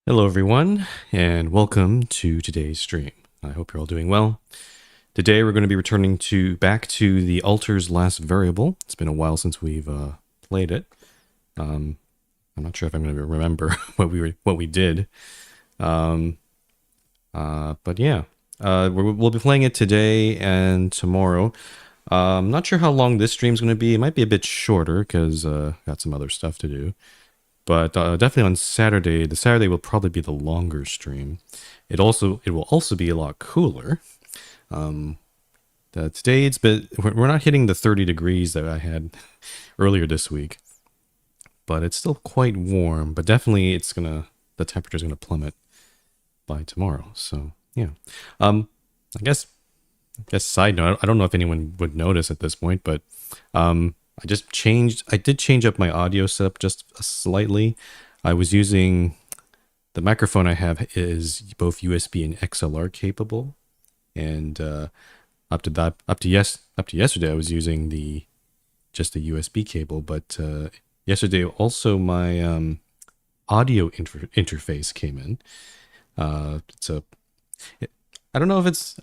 Hello, everyone, and welcome to today's stream. I hope you're all doing well. Today, we're going to be returning back to the Altar's Last Variable. It's been a while since we've played it. I'm not sure if I'm going to remember what we did. But yeah, we'll be playing it today and tomorrow. I'm not sure how long this stream's going to be. It might be a bit shorter because got some other stuff to do. But definitely on Saturday, the Saturday will probably be the longer stream. It will also be a lot cooler. Today we're not hitting the 30 degrees that I had earlier this week, but it's still quite warm. But definitely the temperature's gonna plummet by tomorrow. So yeah, I guess side note, I don't know if anyone would notice at this point, but I did change up my audio setup just slightly. I was using the microphone I have is both USB and XLR capable, and up to yesterday I was using just the USB cable. But yesterday also my audio interface came in. I don't know if it's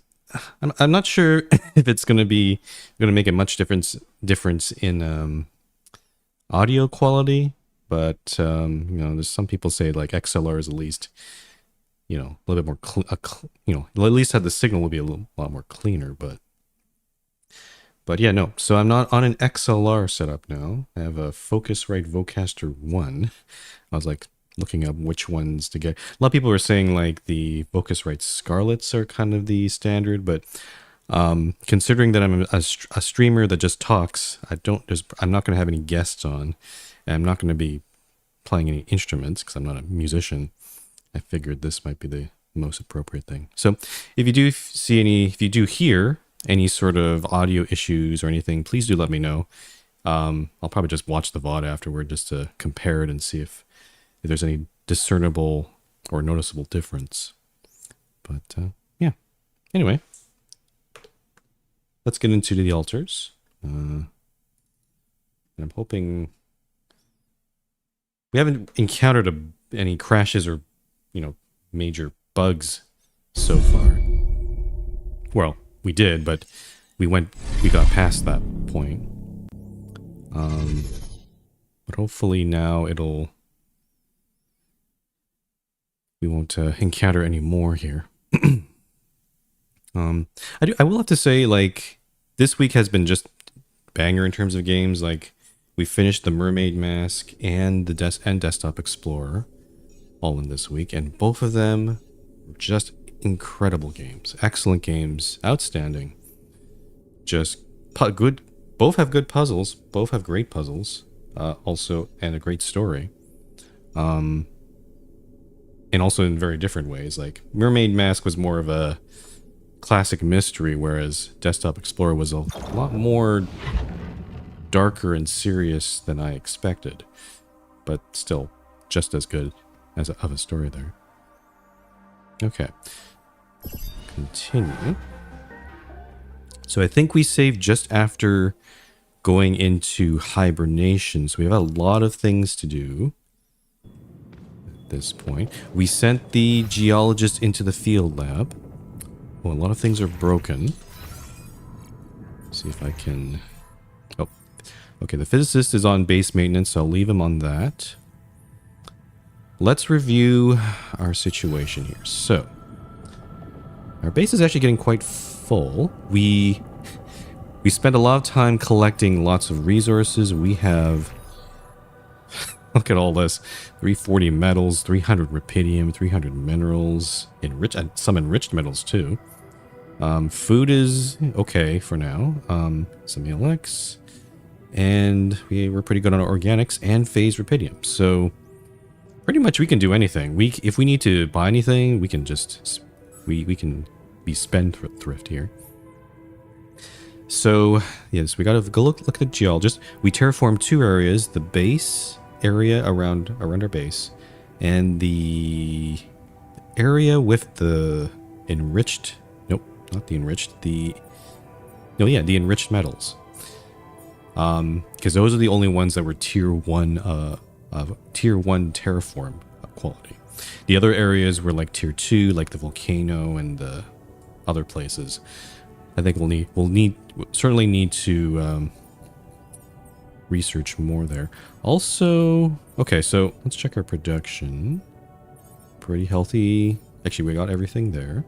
I'm not sure if it's going to make a much difference in audio quality, but there's some people say like XLR is at least a little bit more at least the signal will be a lot more cleaner, but yeah, no. So I'm not on an XLR setup now. I have a Focusrite Vocaster 1. I was like looking up which ones to get. A lot of people are saying like the Focusrite Scarlets are kind of the standard, but considering that I'm a streamer that just talks, I'm not going to have any guests on, and I'm not going to be playing any instruments because I'm not a musician. I figured this might be the most appropriate thing. So if you do hear any sort of audio issues or anything, please do let me know. I'll probably just watch the VOD afterward just to compare it and see if there's any discernible or noticeable difference. But yeah, anyway, let's get into the altars. And I'm hoping we haven't encountered any crashes or major bugs so far. Well, we did, but we got past that point. But hopefully now we won't encounter any more here. I will have to say, like, this week has been just banger in terms of games. Like, we finished the Mermaid Mask and the Desktop Explorer all in this week, and both of them were just incredible games, excellent games, outstanding. Just good. Both have good puzzles. Both have great puzzles. Also, and a great story. And also in very different ways. Like Mermaid Mask was more of a classic mystery, whereas Desktop Explorer was a lot more darker and serious than I expected, but still just as good of a story there. Okay, continue. So I think we saved just after going into hibernation, so we have a lot of things to do. This point, we sent the geologist into the field lab. Oh, a lot of things are broken. Let's see if I can. Oh, okay. The physicist is on base maintenance, so I'll leave him on that. Let's review our situation here. So, our base is actually getting quite full. We spent a lot of time collecting lots of resources. We have. Look at all this. 340 metals, 300 rupidium, 300 minerals, some enriched metals too. Food is okay for now. Some ELX. And we're pretty good on organics and phase rupidium. So pretty much we can do anything. If we need to buy anything, we can just we can be spendthrift here. So yes, we gotta go look at the geologist. We terraformed 2 areas, the base area around our base, and the area with the enriched the enriched metals, because those are the only ones that were tier 1 terraform quality. The other areas were like tier 2, like the volcano and the other places. I think we'll certainly need to research more there. Also, okay, so let's check our production. Pretty healthy. Actually, we got everything there.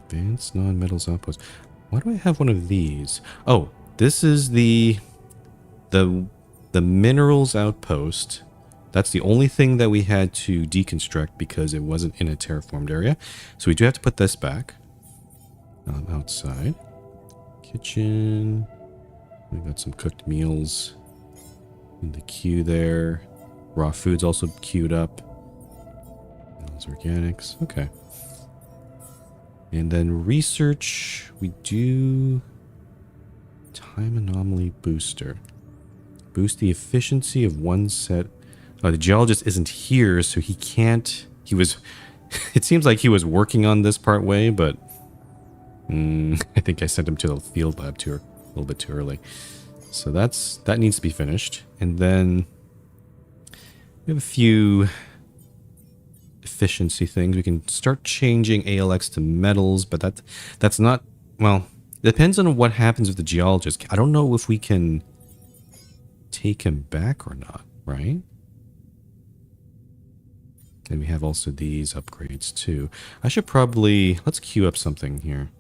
Advanced non-metals outpost. Why do I have one of these? Oh, this is the minerals outpost. That's the only thing that we had to deconstruct because it wasn't in a terraformed area. So we do have to put this back. Outside. Kitchen. We got some cooked meals in the queue there. Raw foods also queued up. Those organics. Okay. And then research. We do time anomaly booster. Boost the efficiency of one set. The geologist isn't here, so he can't. He was. It seems like he was working on this part way, but I think I sent him to the field lab a little bit too early. So that needs to be finished. And then we have a few efficiency things. We can start changing ALX to metals, but that's not, well, it depends on what happens with the geologist. I don't know if we can take him back or not, right? And we have also these upgrades too. I should probably, let's queue up something here.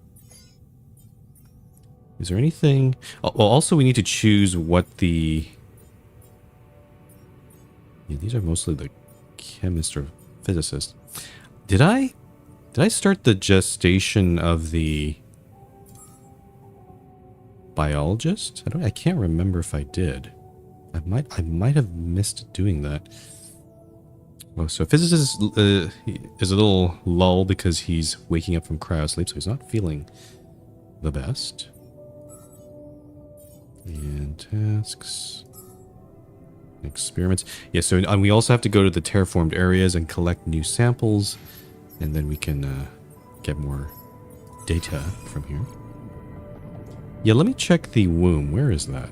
Is there anything? Oh, well, also we need to choose what the... Yeah, these are mostly the chemist or physicist. Did I start the gestation of the biologist? I can't remember if I did. I might have missed doing that. Oh, so physicist is a little lull because he's waking up from cryo sleep, so he's not feeling the best. And tasks, experiments. Yeah, so we also have to go to the terraformed areas and collect new samples, and then we can get more data from here. Yeah, let me check the womb. Where is that?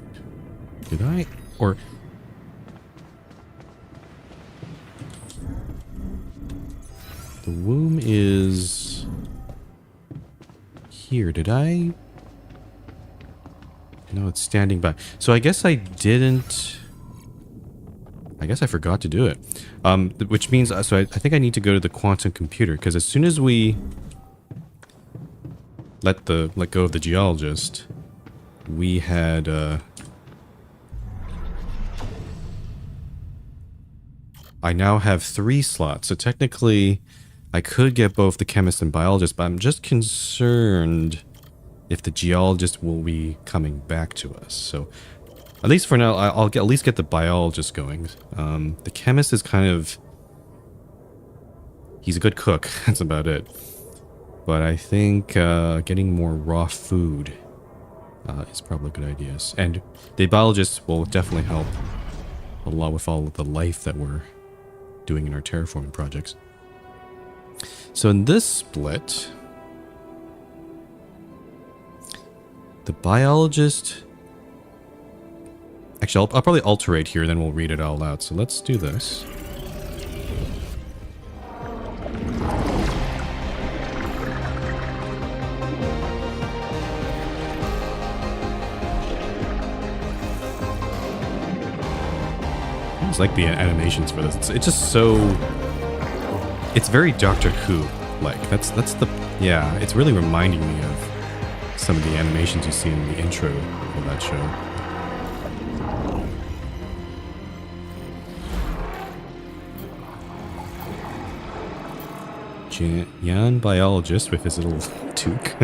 Did I? Or... The womb is... here. Did I... No, it's standing by. So I guess I didn't... I guess I forgot to do it. Which means... So I think I need to go to the quantum computer, because as soon as we let go of the geologist, we had... I now have 3 slots, so technically I could get both the chemist and biologist, but I'm just concerned if the geologist will be coming back to us. So at least for now, I'll at least get the biologist going. The chemist is kind of... he's a good cook, that's about it. But I think getting more raw food is probably a good idea. And the biologist will definitely help a lot with all of the life that we're doing in our terraforming projects. So in this split, the biologist... Actually, I'll probably alterate here, then we'll read it all out. So let's do this. I just like the animations for this. It's just so... it's very Doctor Who-like. That's the... yeah, it's really reminding me of some of the animations you see in the intro of that show. Jan biologist with his little toque.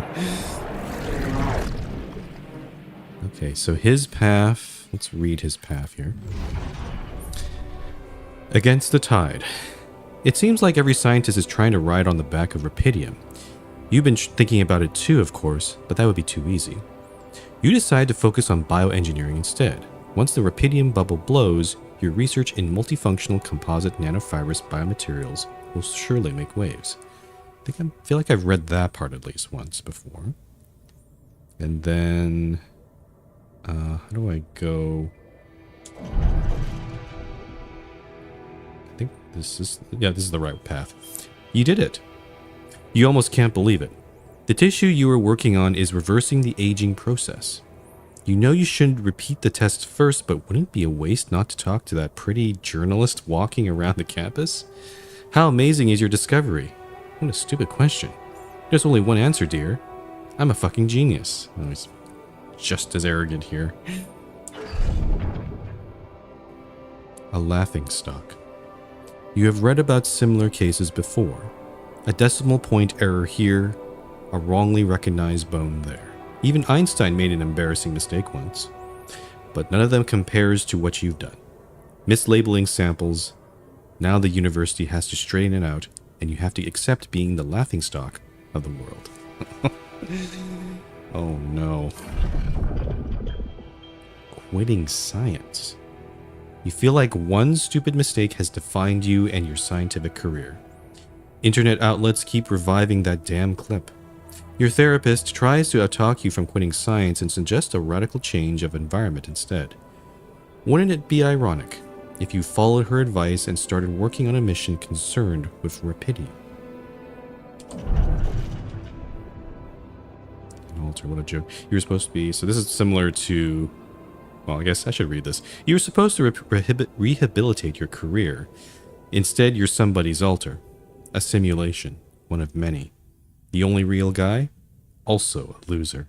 Okay, so his path... let's read his path here. Against the tide. It seems like every scientist is trying to ride on the back of Rapidium. You've been thinking about it too, of course, but that would be too easy. You decide to focus on bioengineering instead. Once the Rapidium bubble blows, your research in multifunctional composite nanofibrous biomaterials will surely make waves. I feel like I've read that part at least once before. And then... how do I go... I This is the right path. You did it. You almost can't believe it. The tissue you were working on is reversing the aging process. You know you shouldn't repeat the test first, but wouldn't it be a waste not to talk to that pretty journalist walking around the campus? How amazing is your discovery? What a stupid question. There's only one answer, dear. I'm a fucking genius. Oh, he's just as arrogant here. A laughingstock. You have read about similar cases before. A decimal point error here, a wrongly recognized bone there. Even Einstein made an embarrassing mistake once. But none of them compares to what you've done. Mislabeling samples. Now the university has to straighten it out, and you have to accept being the laughingstock of the world. Oh no. Quitting science. You feel like one stupid mistake has defined you and your scientific career. Internet outlets keep reviving that damn clip. Your therapist tries to outtalk you from quitting science and suggests a radical change of environment instead. Wouldn't it be ironic if you followed her advice and started working on a mission concerned with rapidity? Alter, what a joke. You were supposed to be... So this is similar to... Well, I guess I should read this. You were supposed to rehabilitate your career. Instead, you're somebody's altar. A simulation. One of many. The only real guy? Also a loser.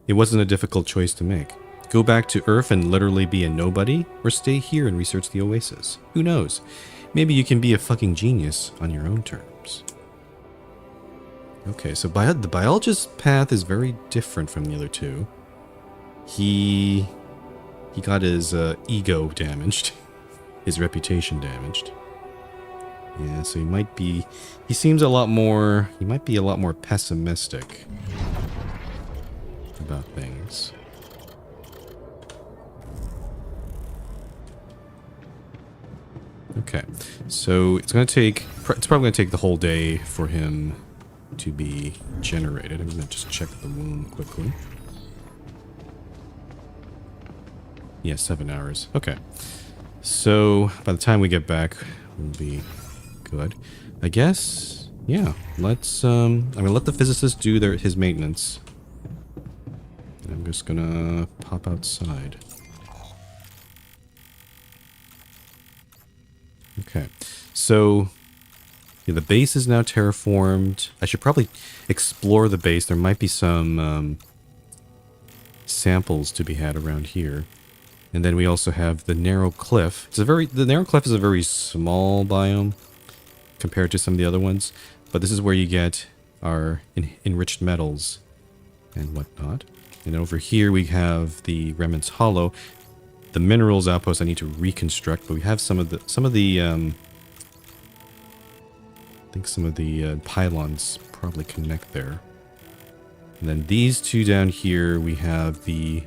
It wasn't a difficult choice to make. Go back to Earth and literally be a nobody? Or stay here and research the Oasis? Who knows? Maybe you can be a fucking genius on your own terms. Okay, so the biologist's path is very different from the other two. He got his ego damaged, his reputation damaged. Yeah, so he seems a lot more, he might be a lot more pessimistic about things. Okay, so it's probably going to take the whole day for him to be generated. I'm going to just check the womb quickly. Yeah, 7 hours. Okay. So by the time we get back, we'll be good. I guess, yeah, let's, I'm going to let the physicist do his maintenance. I'm just going to pop outside. Okay. So yeah, the base is now terraformed. I should probably explore the base. There might be some samples to be had around here. And then we also have the narrow cliff. The narrow cliff is a very small biome compared to some of the other ones. But this is where you get our enriched metals and whatnot. And over here we have the Remnants Hollow. The minerals outpost I need to reconstruct, but we have some of the I think some of the pylons probably connect there. And then these two down here, we have the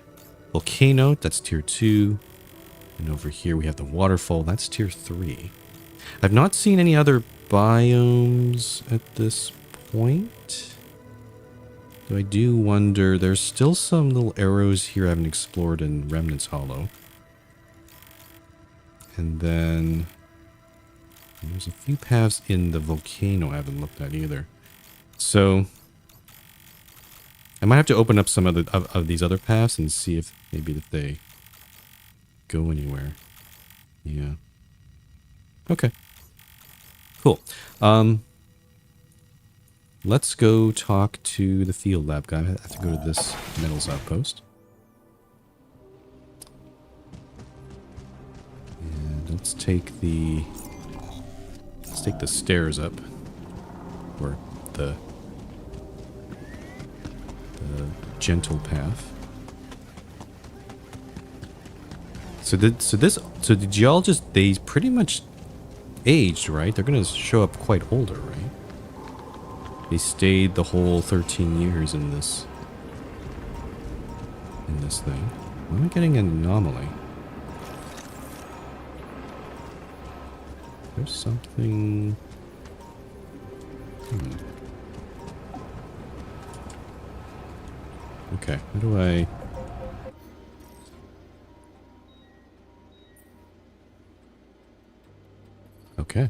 volcano, that's tier 2. And over here we have the waterfall, that's tier 3. I've not seen any other biomes at this point. Though I do wonder, there's still some little arrows here I haven't explored in Remnants Hollow. And then there's a few paths in the volcano I haven't looked at either. So I might have to open up some of these other paths and see if maybe they go anywhere. Yeah. Okay. Cool. Let's go talk to the field lab guy. I have to go to this metals outpost. And let's take the stairs up, or the gentle path. So the geologists, they pretty much aged, right? They're gonna show up quite older, right? They stayed the whole 13 years in this thing. Am I getting an anomaly? There's something... Okay, how do I... Okay.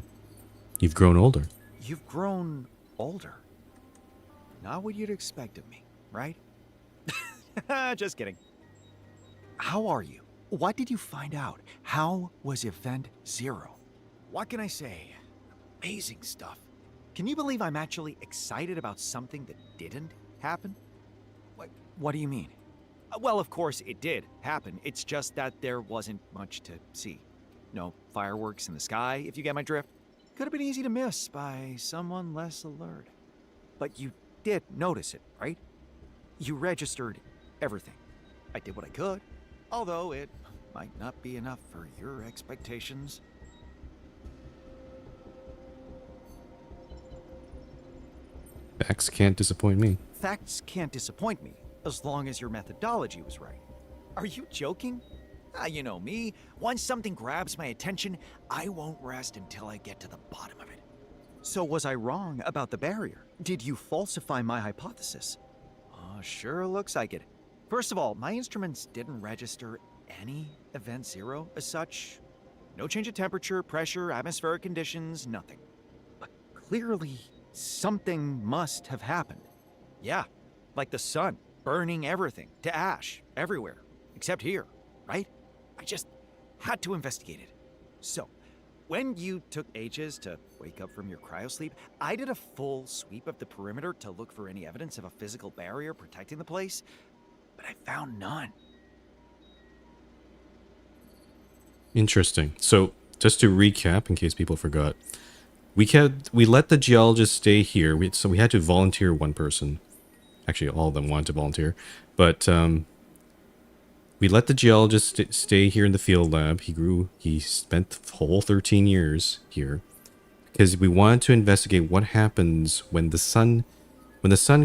You've grown older. You've grown older. Not what you'd expect of me, right? Just kidding. How are you? What did you find out? How was Event Zero? What can I say? Amazing stuff. Can you believe I'm actually excited about something that didn't happen? What do you mean? Well, of course it did happen. It's just that there wasn't much to see. No fireworks in the sky, if you get my drift. Could have been easy to miss by someone less alert. But you did notice it, right? You registered everything. I did what I could, although it might not be enough for your expectations. Facts can't disappoint me. Facts can't disappoint me, as long as your methodology was right. Are you joking? You know me. Once something grabs my attention, I won't rest until I get to the bottom of it. So was I wrong about the barrier? Did you falsify my hypothesis? Sure looks like it. First of all, my instruments didn't register any Event Zero as such. No change of temperature, pressure, atmospheric conditions, nothing. But clearly, something must have happened. Yeah, like the sun burning everything to ash everywhere, except here, right? I just had to investigate it. So, when you took ages to wake up from your cryosleep, I did a full sweep of the perimeter to look for any evidence of a physical barrier protecting the place, but I found none. Interesting. So, just to recap, in case people forgot, we let the geologist stay here. So we had to volunteer one person. Actually, all of them wanted to volunteer, but we let the geologist stay here in the field lab. He spent the whole 13 years here because we wanted to investigate what happens when the sun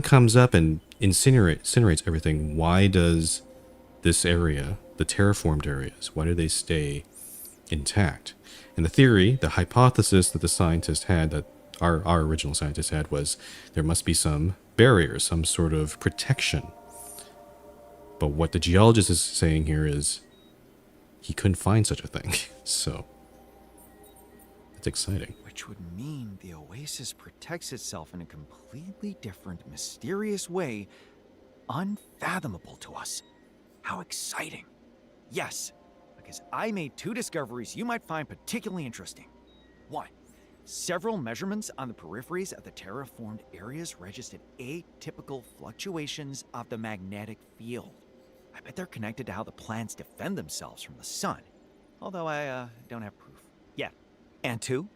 comes up and incinerates everything. Why does this area, the terraformed areas, why do they stay intact? And the hypothesis that the scientist had, that our original scientist had, was there must be some barrier, some sort of protection. But what the geologist is saying here is he couldn't find such a thing. So it's exciting. Which would mean the oasis protects itself in a completely different, mysterious way, unfathomable to us. How exciting. Yes, because I made 2 discoveries you might find particularly interesting. 1. Several measurements on the peripheries of the terraformed areas registered atypical fluctuations of the magnetic field. I bet they're connected to how the plants defend themselves from the sun. Although I don't have proof yet. And 2,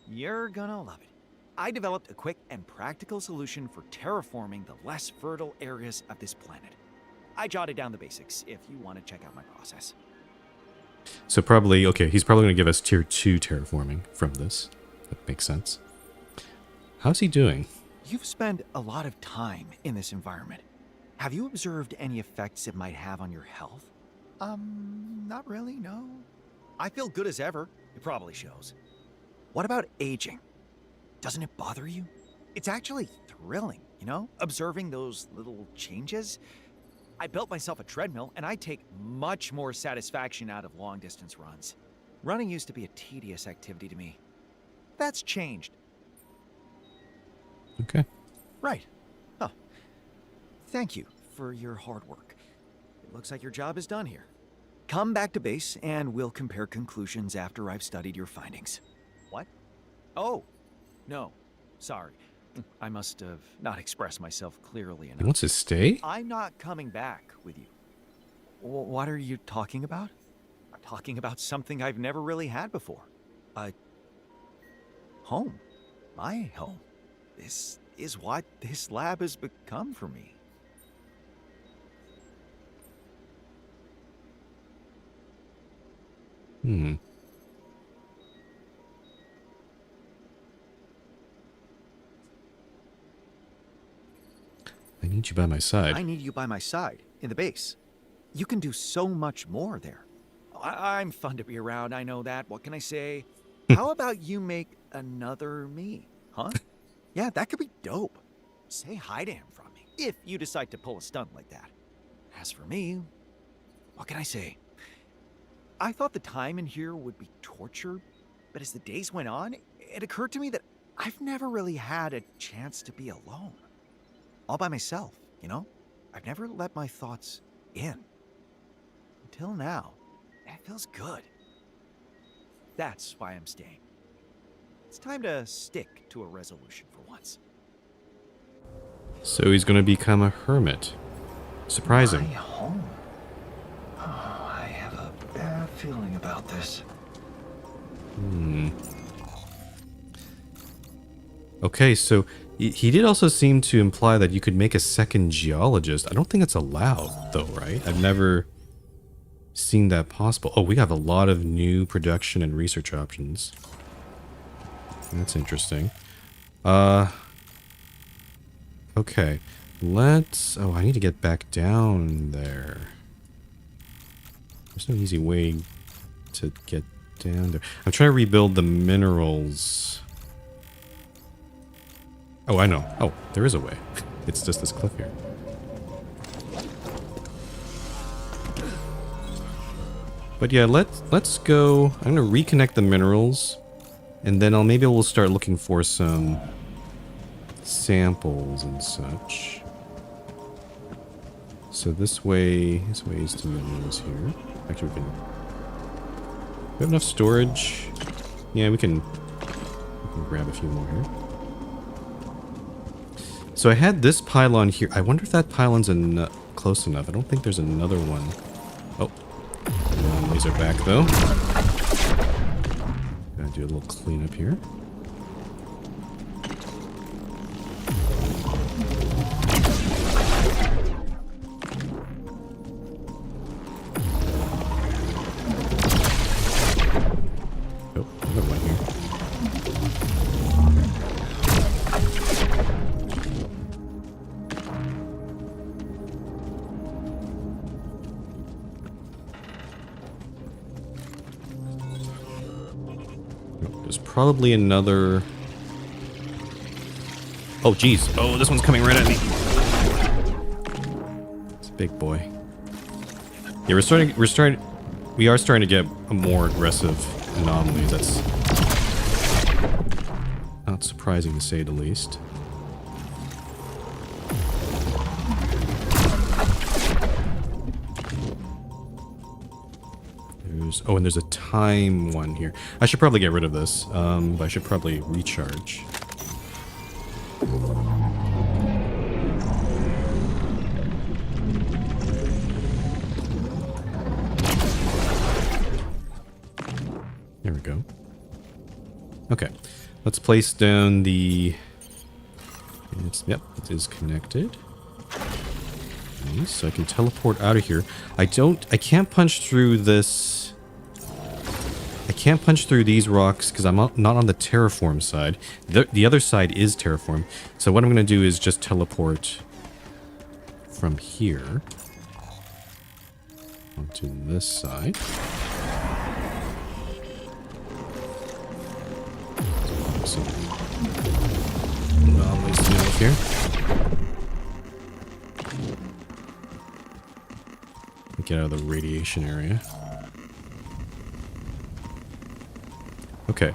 you're gonna love it. I developed a quick and practical solution for terraforming the less fertile areas of this planet. I jotted down the basics if you want to check out my process. So probably, okay, he's probably going to give us tier 2 terraforming from this. That makes sense. How's he doing? You've spent a lot of time in this environment. Have you observed any effects it might have on your health? Not really, no. I feel good as ever. It probably shows. What about aging? Doesn't it bother you? It's actually thrilling, you know? Observing those little changes. I built myself a treadmill, and I take much more satisfaction out of long-distance runs. Running used to be a tedious activity to me. That's changed. Okay. Right. Oh. Thank you for your hard work. It looks like your job is done here. Come back to base, and we'll compare conclusions after I've studied your findings. What? Oh. No. Sorry. I must have not expressed myself clearly enough. He wants to stay? I'm not coming back with you. What are you talking about? I'm talking about something I've never really had before. A home. My home. This is what this lab has become for me. I need you by my side. I need you by my side, in the base. You can do so much more there. I'm fun to be around, I know that. What can I say? How about you make another me, huh? Yeah, that could be dope. Say hi to him from me, if you decide to pull a stunt like that. As for me, what can I say? I thought the time in here would be torture, But as the days went on, it occurred to me that I've never really had a chance to be alone. All by myself, you know? I've never let my thoughts in. Until now. And it feels good. That's why I'm staying. It's time to stick to a resolution for once. So he's going to become a hermit. Surprising. My home. Oh, I have a bad feeling about this. Okay, so he did also seem to imply that you could make a second geologist. I don't think it's allowed, though, right? I've never seen that possible. Oh, we have a lot of new production and research options. That's interesting. Okay. Let's... Oh, I need to get back down there. There's no easy way to get down there. I'm trying to rebuild the minerals. Oh, I know. Oh, there is a way. It's just this cliff here. But yeah, let's go. I'm gonna reconnect the minerals, and then maybe we'll start looking for some samples and such. So this way is to minerals here. Actually, we have enough storage. Yeah, we can grab a few more here. So I had this pylon here. I wonder if that pylon's close enough. I don't think there's another one. Oh, laser back though. Gotta do a little cleanup here. Oh, another one here. There's probably another... Oh, geez. Oh, this one's coming right at me. It's a big boy. Yeah, we are starting to get a more aggressive anomalies. That's not surprising to say the least. Oh, and there's a time one here. I should probably get rid of this, but I should probably recharge. There we go. Okay, let's place down the... Yep, it is connected. Nice, so I can teleport out of here. I can't punch through this... I can't punch through these rocks because I'm not on the terraform side. The other side is terraform. So what I'm going to do is just teleport from here onto this side. So, anomalies to deal with here. Get out of the radiation area. Okay,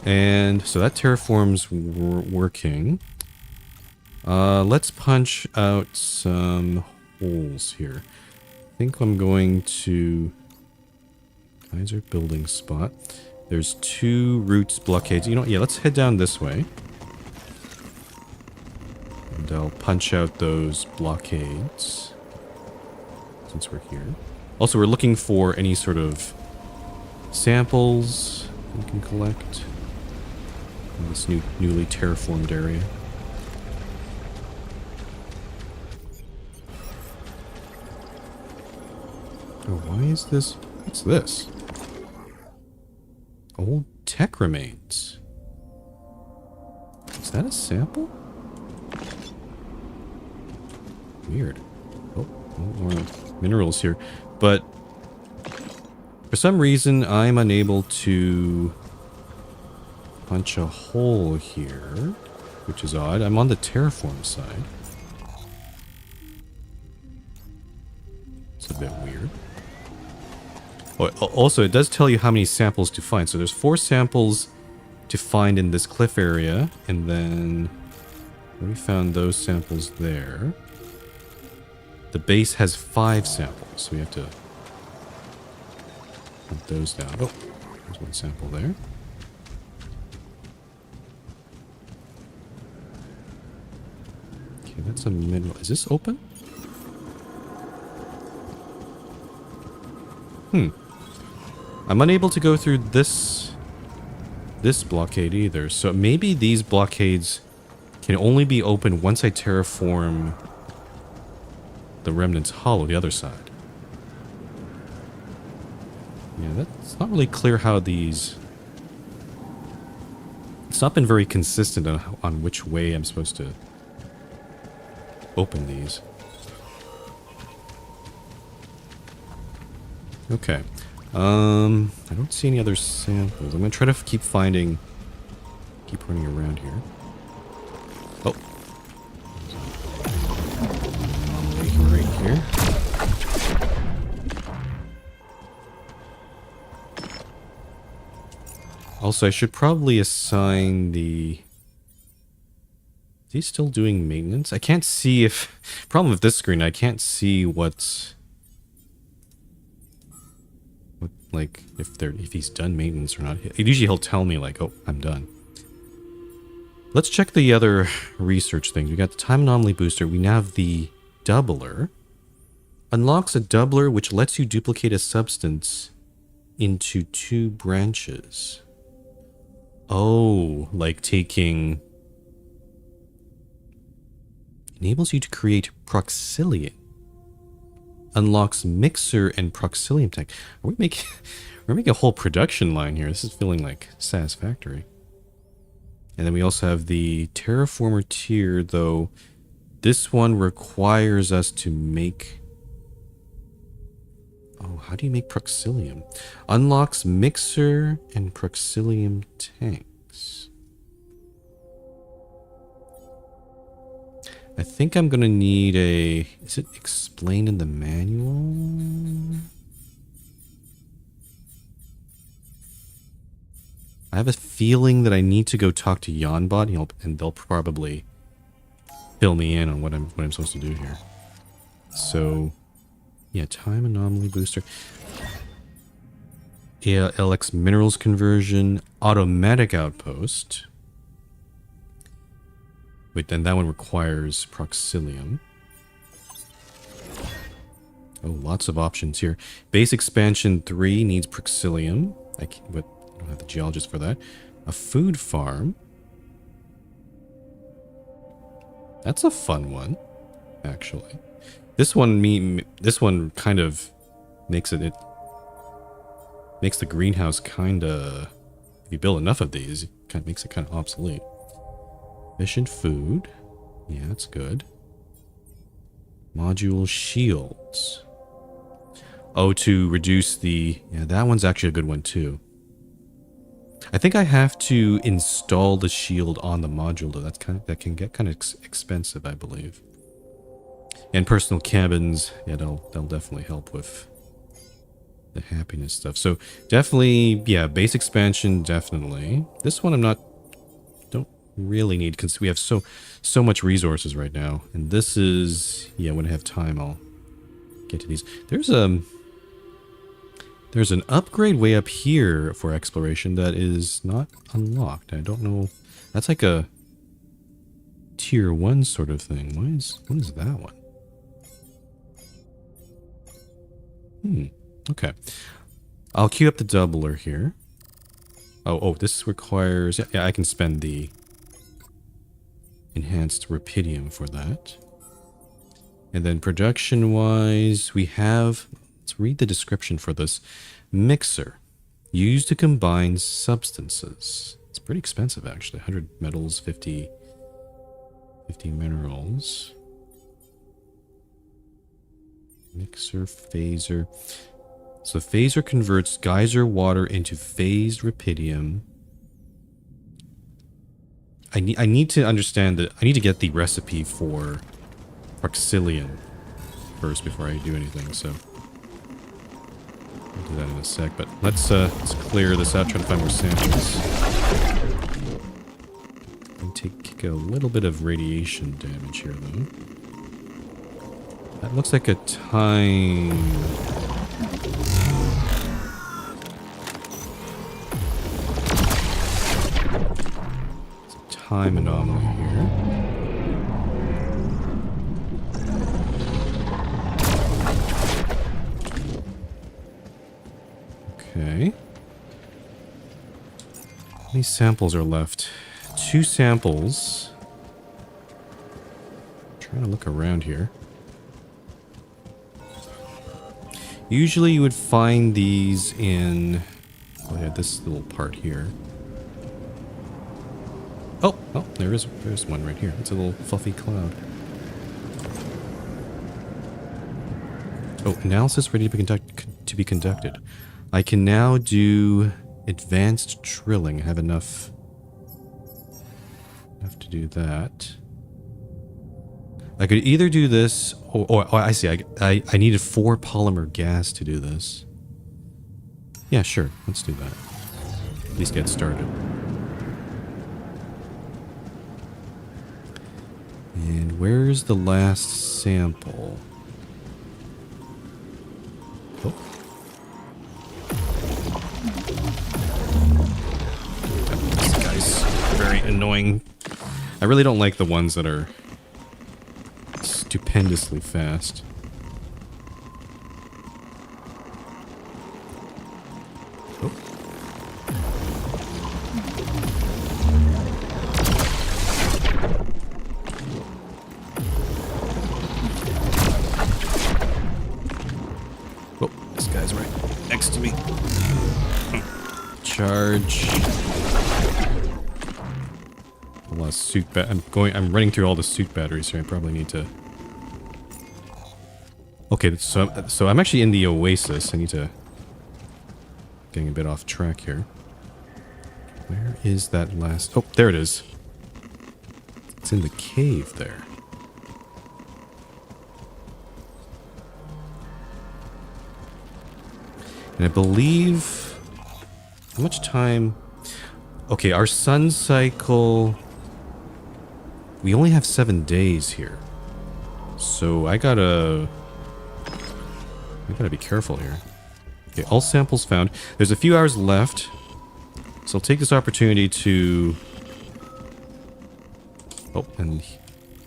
and so that terraform's working. Let's punch out some holes here. I think I'm going to... Geyser building spot. There's 2 roots blockades. You know what? Yeah, let's head down this way. And I'll punch out those blockades. Since we're here. Also, we're looking for any sort of samples we can collect in this newly terraformed area. Oh, why is this? What's this? Old tech remains. Is that a sample? Weird. Oh, more minerals here. But for some reason, I'm unable to punch a hole here, which is odd. I'm on the terraform side. It's a bit weird. Oh, also, it does tell you how many samples to find. So there's 4 samples to find in this cliff area, and then we found those samples there. The base has 5 samples, so we have to put those down. Oh, there's one sample there. Okay, that's a mineral. Is this open? I'm unable to go through this blockade either. So maybe these blockades can only be open once I terraform the Remnant's Hollow, the other side. Yeah, that's not really clear how these... It's not been very consistent on which way I'm supposed to open these. Okay. I don't see any other samples. I'm gonna try to keep running around here. Oh. Right here. Also, I should probably assign the... Is he still doing maintenance? I can't see if... Problem with this screen, I can't see what's... Like, if he's done maintenance or not. Usually he'll tell me, like, oh, I'm done. Let's check the other research things. We got the time anomaly booster. We now have the doubler. Unlocks a doubler which lets you duplicate a substance into 2 branches. Oh, like taking... Enables you to create Proxilium. Unlocks mixer and Proxilium tank. We're making a whole production line here. This is feeling like Satisfactory. And then we also have the Terraformer tier, though this one requires us to make... Oh, how do you make Proxilium? Unlocks mixer and Proxilium tanks. I think I'm gonna need a... Is it explained in the manual? I have a feeling that I need to go talk to Yanbot, and they'll probably fill me in on what I'm supposed to do here. So, yeah, time anomaly booster. Yeah, LX minerals conversion, automatic outpost. Wait, then that one requires Proxilium. Oh, lots of options here. Base expansion 3 needs Proxilium. I don't have the geologist for that. A food farm. That's a fun one, actually. This one kind of makes it makes the greenhouse kinda, if you build enough of these, it kind of makes it kind of obsolete. Efficient food. Yeah, that's good. Module shields. Oh, to reduce the... Yeah, that one's actually a good one too. I think I have to install the shield on the module though. That can get kind of expensive, I believe. And personal cabins, yeah, they'll definitely help with the happiness stuff. So definitely, yeah, base expansion, definitely. This one don't really need, because we have so much resources right now. And this is, yeah, when I have time, I'll get to these. There's an upgrade way up here for exploration that is not unlocked. I don't know. That's like a tier 1 sort of thing. What is that one? Okay. I'll queue up the doubler here. Oh, this requires... Yeah, I can spend the enhanced Rapidium for that. And then production-wise, we have... Let's read the description for this. Mixer. Used to combine substances. It's pretty expensive, actually. 100 metals, 50 minerals. Mixer, phaser. So phaser converts geyser water into phased Rapidium. I need to understand that. I need to get the recipe for Proxilium first before I do anything, so... I'll do that in a sec, but let's clear this out, try to find more samples. And kick a little bit of radiation damage here, though. That looks like a time... It's a time anomaly here. Okay. How many samples are left? 2 samples. I'm trying to look around here. Usually you would find these in... Oh yeah, this little part here. Oh, there's one right here. It's a little fluffy cloud. Oh, analysis ready to be conducted. I can now do advanced drilling. I have enough to do that. I could either do this, or I see. I needed 4 polymer gas to do this. Yeah, sure. Let's do that. At least get started. And where's the last sample? Oh. This guy's very annoying. I really don't like the ones that are stupendously fast. Oh. Oh, this guy's right next to me. Charge. A lot of suit I'm running through all the suit batteries here. I probably need to... Okay, so I'm actually in the Oasis. I need to... Getting a bit off track here. Where is that last... Oh, there it is. It's in the cave there. And I believe... How much time... Okay, our sun cycle... We only have 7 days here. So I gotta be careful here. Okay, all samples found. There's a few hours left. So I'll take this opportunity to... Oh, and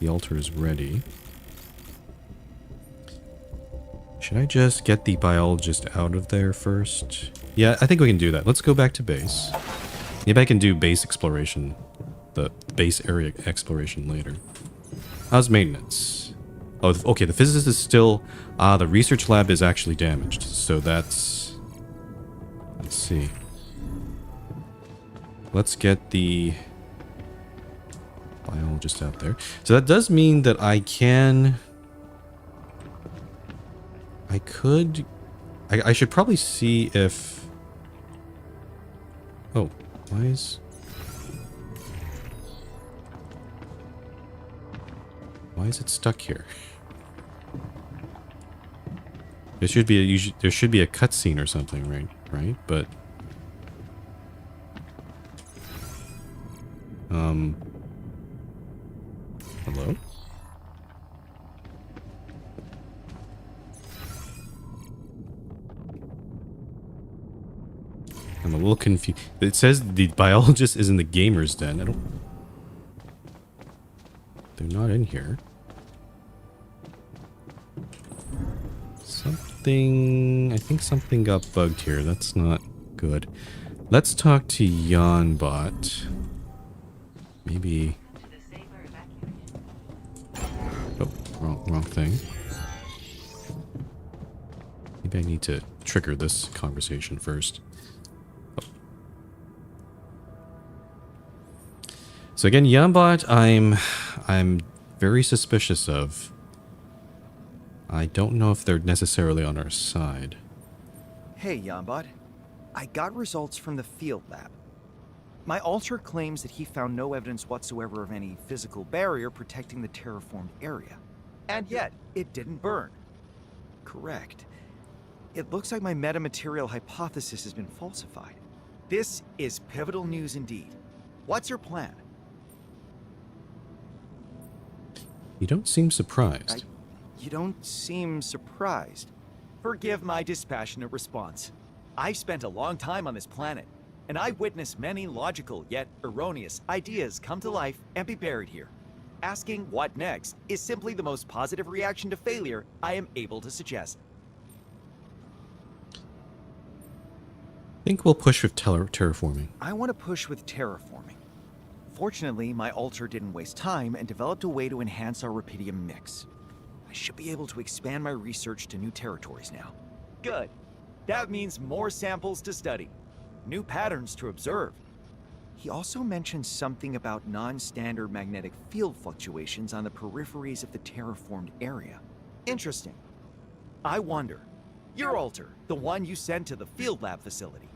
the altar is ready. Should I just get the biologist out of there first? Yeah, I think we can do that. Let's go back to base. Maybe I can do base exploration. The base area exploration later. How's maintenance? Oh, okay, the physicist is still... the research lab is actually damaged. So that's... Let's see. Let's get the biologist out there. So that does mean that I can... I could... I should probably see if... Oh, why is... Why is it stuck here? There should be a cutscene or something, right? Right? But hello? I'm a little confused. It says the biologist is in the gamer's den. They're not in here. I think something got bugged here. That's not good. Let's talk to Yanbot. Maybe... Oh, wrong thing. Maybe I need to trigger this conversation first. Oh. So again, Yanbot, I'm very suspicious of. I don't know if they're necessarily on our side. Hey, Yanbot. I got results from the field lab. My alter claims that he found no evidence whatsoever of any physical barrier protecting the terraformed area. And yet, it didn't burn. Correct. It looks like my metamaterial hypothesis has been falsified. This is pivotal news indeed. What's your plan? You don't seem surprised. You don't seem surprised. Forgive my dispassionate response. I've spent a long time on this planet, and I witnessed many logical yet erroneous ideas come to life and be buried here. Asking what next is simply the most positive reaction to failure I am able to suggest. I think we'll push with terraforming. I want to push with terraforming. Fortunately, my altar didn't waste time and developed a way to enhance our rupidium mix. I should be able to expand my research to new territories now. Good. That means more samples to study, new patterns to observe. He also mentioned something about non-standard magnetic field fluctuations on the peripheries of the terraformed area. Interesting. I wonder, your altar, the one you sent to the field lab facility,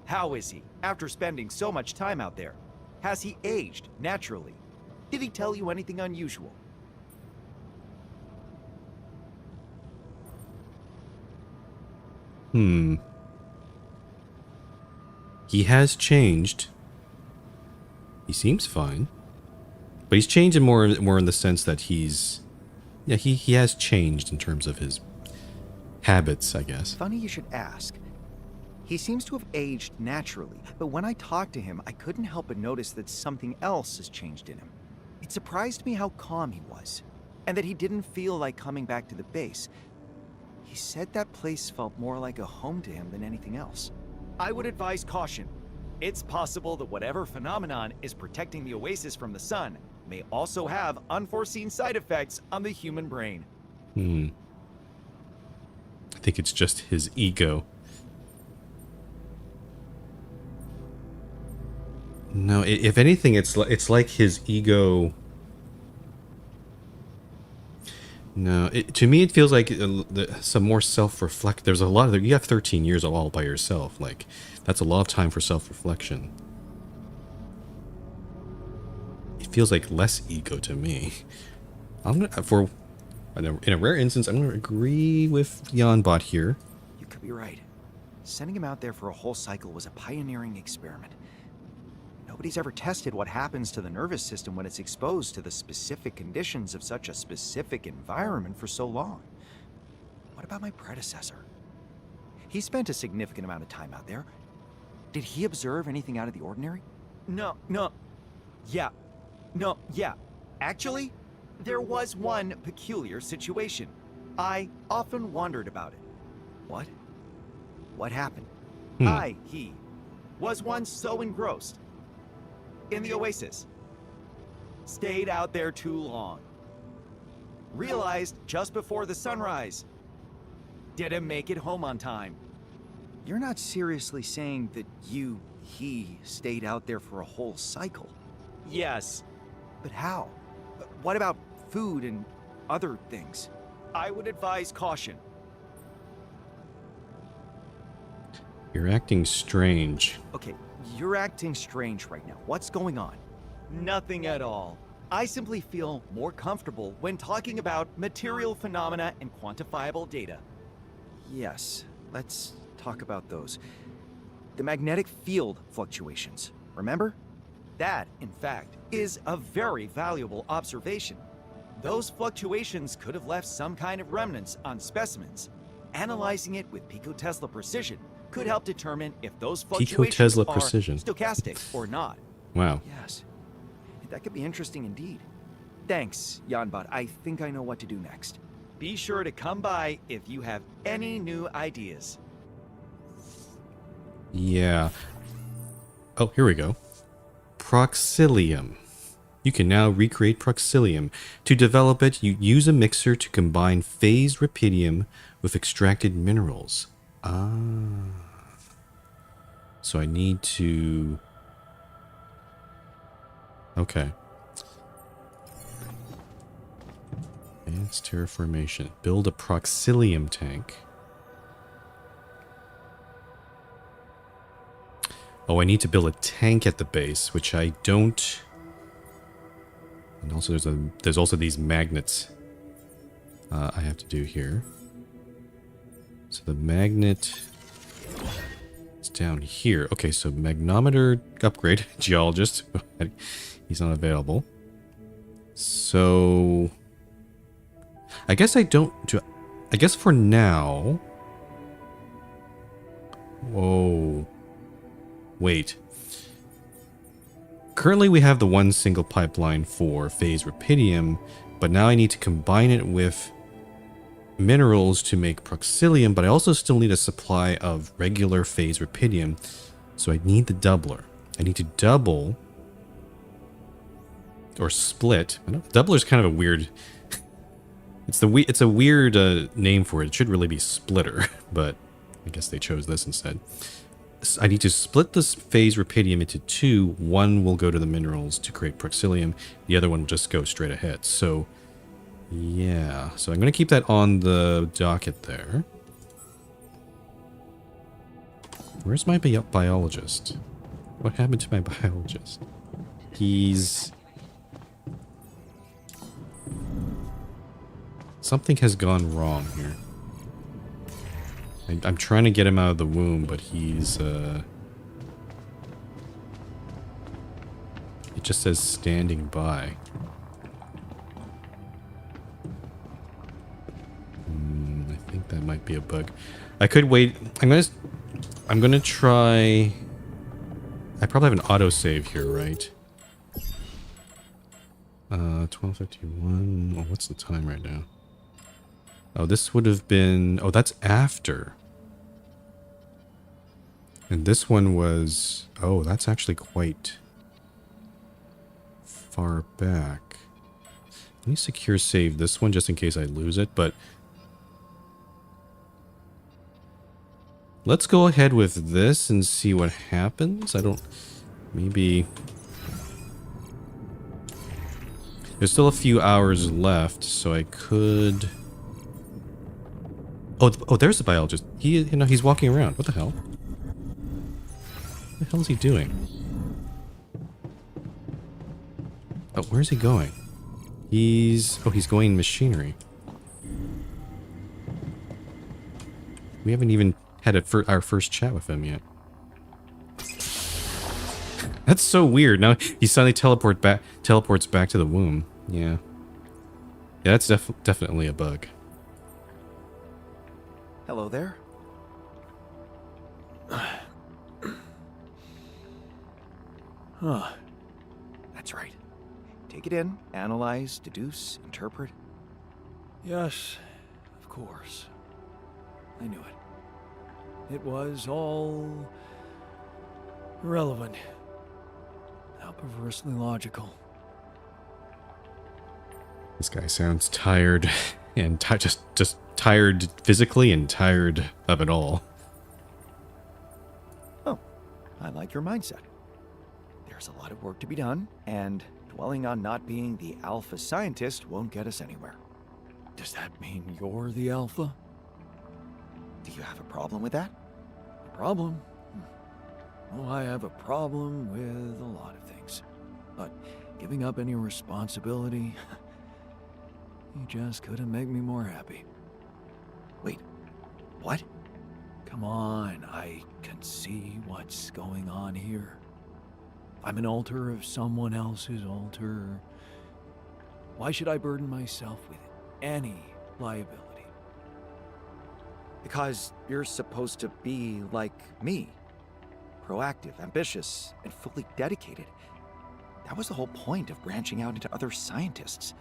how is he after spending so much time out there? Has he aged naturally? Did he tell you anything unusual? He has changed. He seems fine. But he's changed in more in the sense that he's... Yeah, he has changed in terms of his habits, I guess. Funny you should ask. He seems to have aged naturally, but when I talked to him, I couldn't help but notice that something else has changed in him. It surprised me how calm he was, and that he didn't feel like coming back to the base. He said that place felt more like a home to him than anything else. I would advise caution. It's possible that whatever phenomenon is protecting the oasis from the sun may also have unforeseen side effects on the human brain. I think it's just his ego. No, if anything, it's like his ego. No, to me it feels like some more self-reflect. There's a lot of you have 13 years all by yourself. Like that's a lot of time for self-reflection. It feels like less ego to me. I'm gonna in a rare instance, I'm gonna agree with Yanbot here. You could be right. Sending him out there for a whole cycle was a pioneering experiment. Nobody's ever tested what happens to the nervous system when it's exposed to the specific conditions of such a specific environment for so long. What about my predecessor? He spent a significant amount of time out there. Did he observe anything out of the ordinary? No. Yeah. Actually, there was one peculiar situation. I often wondered about it. What? What happened? He was once so engrossed in the oasis. Stayed out there too long. Realized just before the sunrise. Didn't make it home on time. You're not seriously saying that he stayed out there for a whole cycle? Yes. But how? What about food and other things? I would advise caution. You're acting strange. Okay, you're acting strange right now. What's going on? Nothing at all. I simply feel more comfortable when talking about material phenomena and quantifiable data. Yes, let's talk about those. The magnetic field fluctuations, remember? That, in fact, is a very valuable observation. Those fluctuations could have left some kind of remnants on specimens. Analyzing it with picotesla precision could help determine if those fluctuations Picotesla are precision. stochastic or not. Wow. Yes, that could be interesting indeed. Thanks, Yanbot. I think I know what to do next. Be sure to come by if you have any new ideas. Yeah. Oh, here we go. Proxilium. You can now recreate Proxilium. To develop it, you use a mixer to combine phased rupidium with extracted minerals. So I need to... Okay. Advanced terraformation. Build a Proxilium tank. Oh, I need to build a tank at the base, which I don't... And also there's also these magnets I have to do here. So the magnet is down here. Okay, so magnometer upgrade. Geologist. He's not available. So I guess I don't do. I guess for now. Whoa. Wait. Currently we have the one single pipeline for phase rupidium, but now I need to combine it with minerals to make proxilium, but I also still need a supply of regular phase rupidium, so I need the doubler. I need to double or split. I know doubler is kind of a weird. It's a weird name for it. It should really be splitter, but I guess they chose this instead. I need to split this phase rupidium into two. One will go to the minerals to create proxilium. The other one will just go straight ahead. So, yeah. So I'm going to keep that on the docket there. Where's my biologist? What happened to my biologist? He's... Something has gone wrong here. I'm trying to get him out of the womb, but he's, it just says standing by. I think that might be a bug. I could wait. I'm gonna try... I probably have an autosave here, right? 12:51. Oh, what's the time right now? Oh, this would have been... Oh, that's after. And this one was... Oh, that's actually quite far back. Let me secure save this one just in case I lose it, but... Let's go ahead with this and see what happens. I don't... Maybe... There's still a few hours left, so I could... Oh, there's the biologist. He's walking around. What the hell? What the hell is he doing? Oh, where's he going? He's going machinery. We haven't even had our first chat with him yet. That's so weird. Now he suddenly teleports back to the womb. Yeah. Yeah, that's definitely a bug. Hello there. Huh. That's right. Take it in, analyze, deduce, interpret. Yes, of course. I knew it. It was all irrelevant. How perversely logical. This guy sounds tired, and just tired physically and tired of it all. Oh, I like your mindset. There's a lot of work to be done, and dwelling on not being the alpha scientist won't get us anywhere. Does that mean you're the alpha? Do you have a problem with that? A problem? Oh, I have a problem with a lot of things. But giving up any responsibility, you just couldn't make me more happy. Wait, what? Come on, I can see what's going on here. I'm an alter of someone else's alter. Why should I burden myself with any liability? Because you're supposed to be like me. Proactive, ambitious, and fully dedicated. That was the whole point of branching out into other scientists.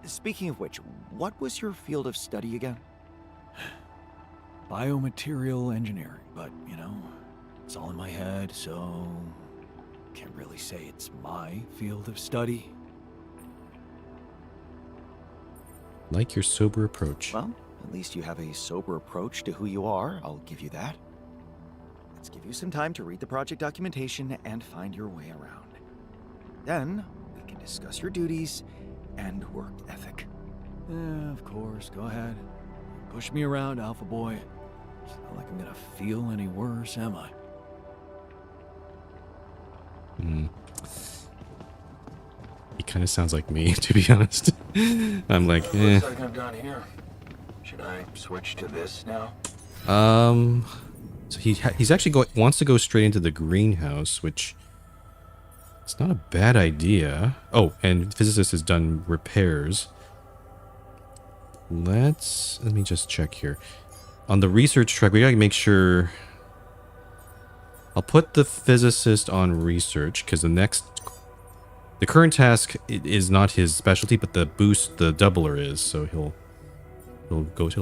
Speaking of which, what was your field of study again? Biomaterial engineering, but, you know, it's all in my head, so can't really say it's my field of study. Like your sober approach. Well, at least you have a sober approach to who you are, I'll give you that. Let's give you some time to read the project documentation and find your way around. Then, we can discuss your duties and work ethic. Yeah, of course, go ahead. Push me around, Alpha Boy. It's not like I'm gonna feel any worse, am I? He kind of sounds like me, to be honest. I'm like, Looks like I'm done here. Should I switch to this now? So he's actually wants to go straight into the greenhouse, which it's not a bad idea. Oh, and physicist has done repairs. Let me just check here. On the research track, we gotta make sure. I'll put the physicist on research because the current task is not his specialty, but the doubler is. So he'll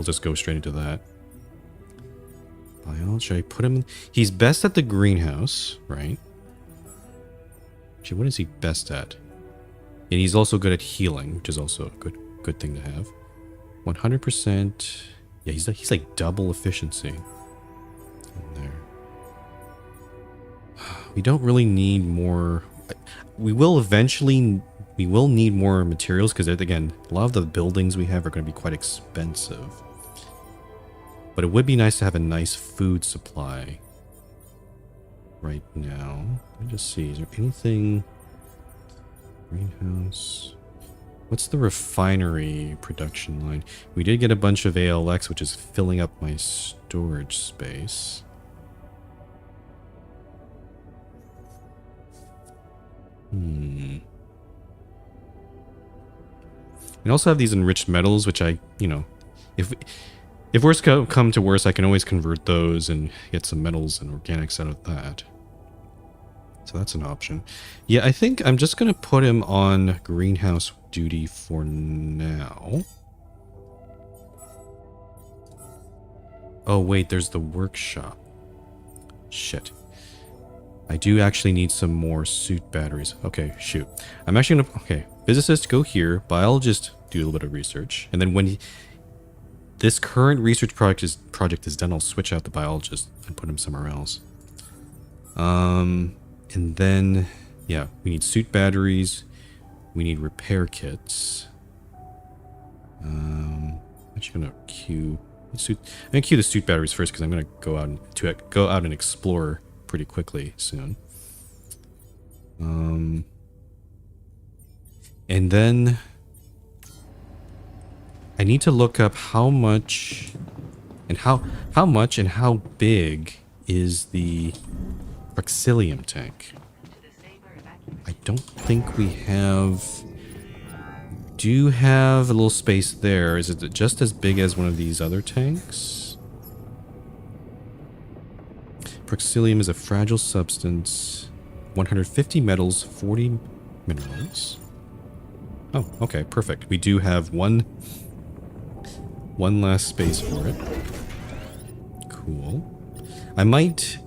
just go straight into that. Biology, I put him in. He's best at the greenhouse, right? Actually, what is he best at? And he's also good at healing, which is also a good thing to have. 100%. Yeah, he's like double efficiency. In there. We don't really need more. We will eventually. We will need more materials because again, a lot of the buildings we have are going to be quite expensive. But it would be nice to have a nice food supply right now. Let me just see. Is there anything? Greenhouse. What's the refinery production line? We did get a bunch of ALX, which is filling up my storage space. We also have these enriched metals, which if worse come to worse, I can always convert those and get some metals and organics out of that. So that's an option. Yeah, I think I'm just going to put him on greenhouse duty for now. Oh, wait, there's the workshop. Shit. I do actually need some more suit batteries. Okay, shoot. I'm actually going to... Okay, physicist, go here. Biologist, do a little bit of research. And then when this current research project is done, I'll switch out the biologist and put him somewhere else. And then, yeah, we need suit batteries. We need repair kits. I'm actually gonna queue the suit batteries first because I'm gonna go out and explore pretty quickly soon. And then I need to look up how much and how big is the Praxilium tank. I don't think we have... Do have a little space there. Is it just as big as one of these other tanks? Praxilium is a fragile substance. 150 metals, 40 minerals. Oh, okay, perfect. We do have one last space for it. Cool. I might...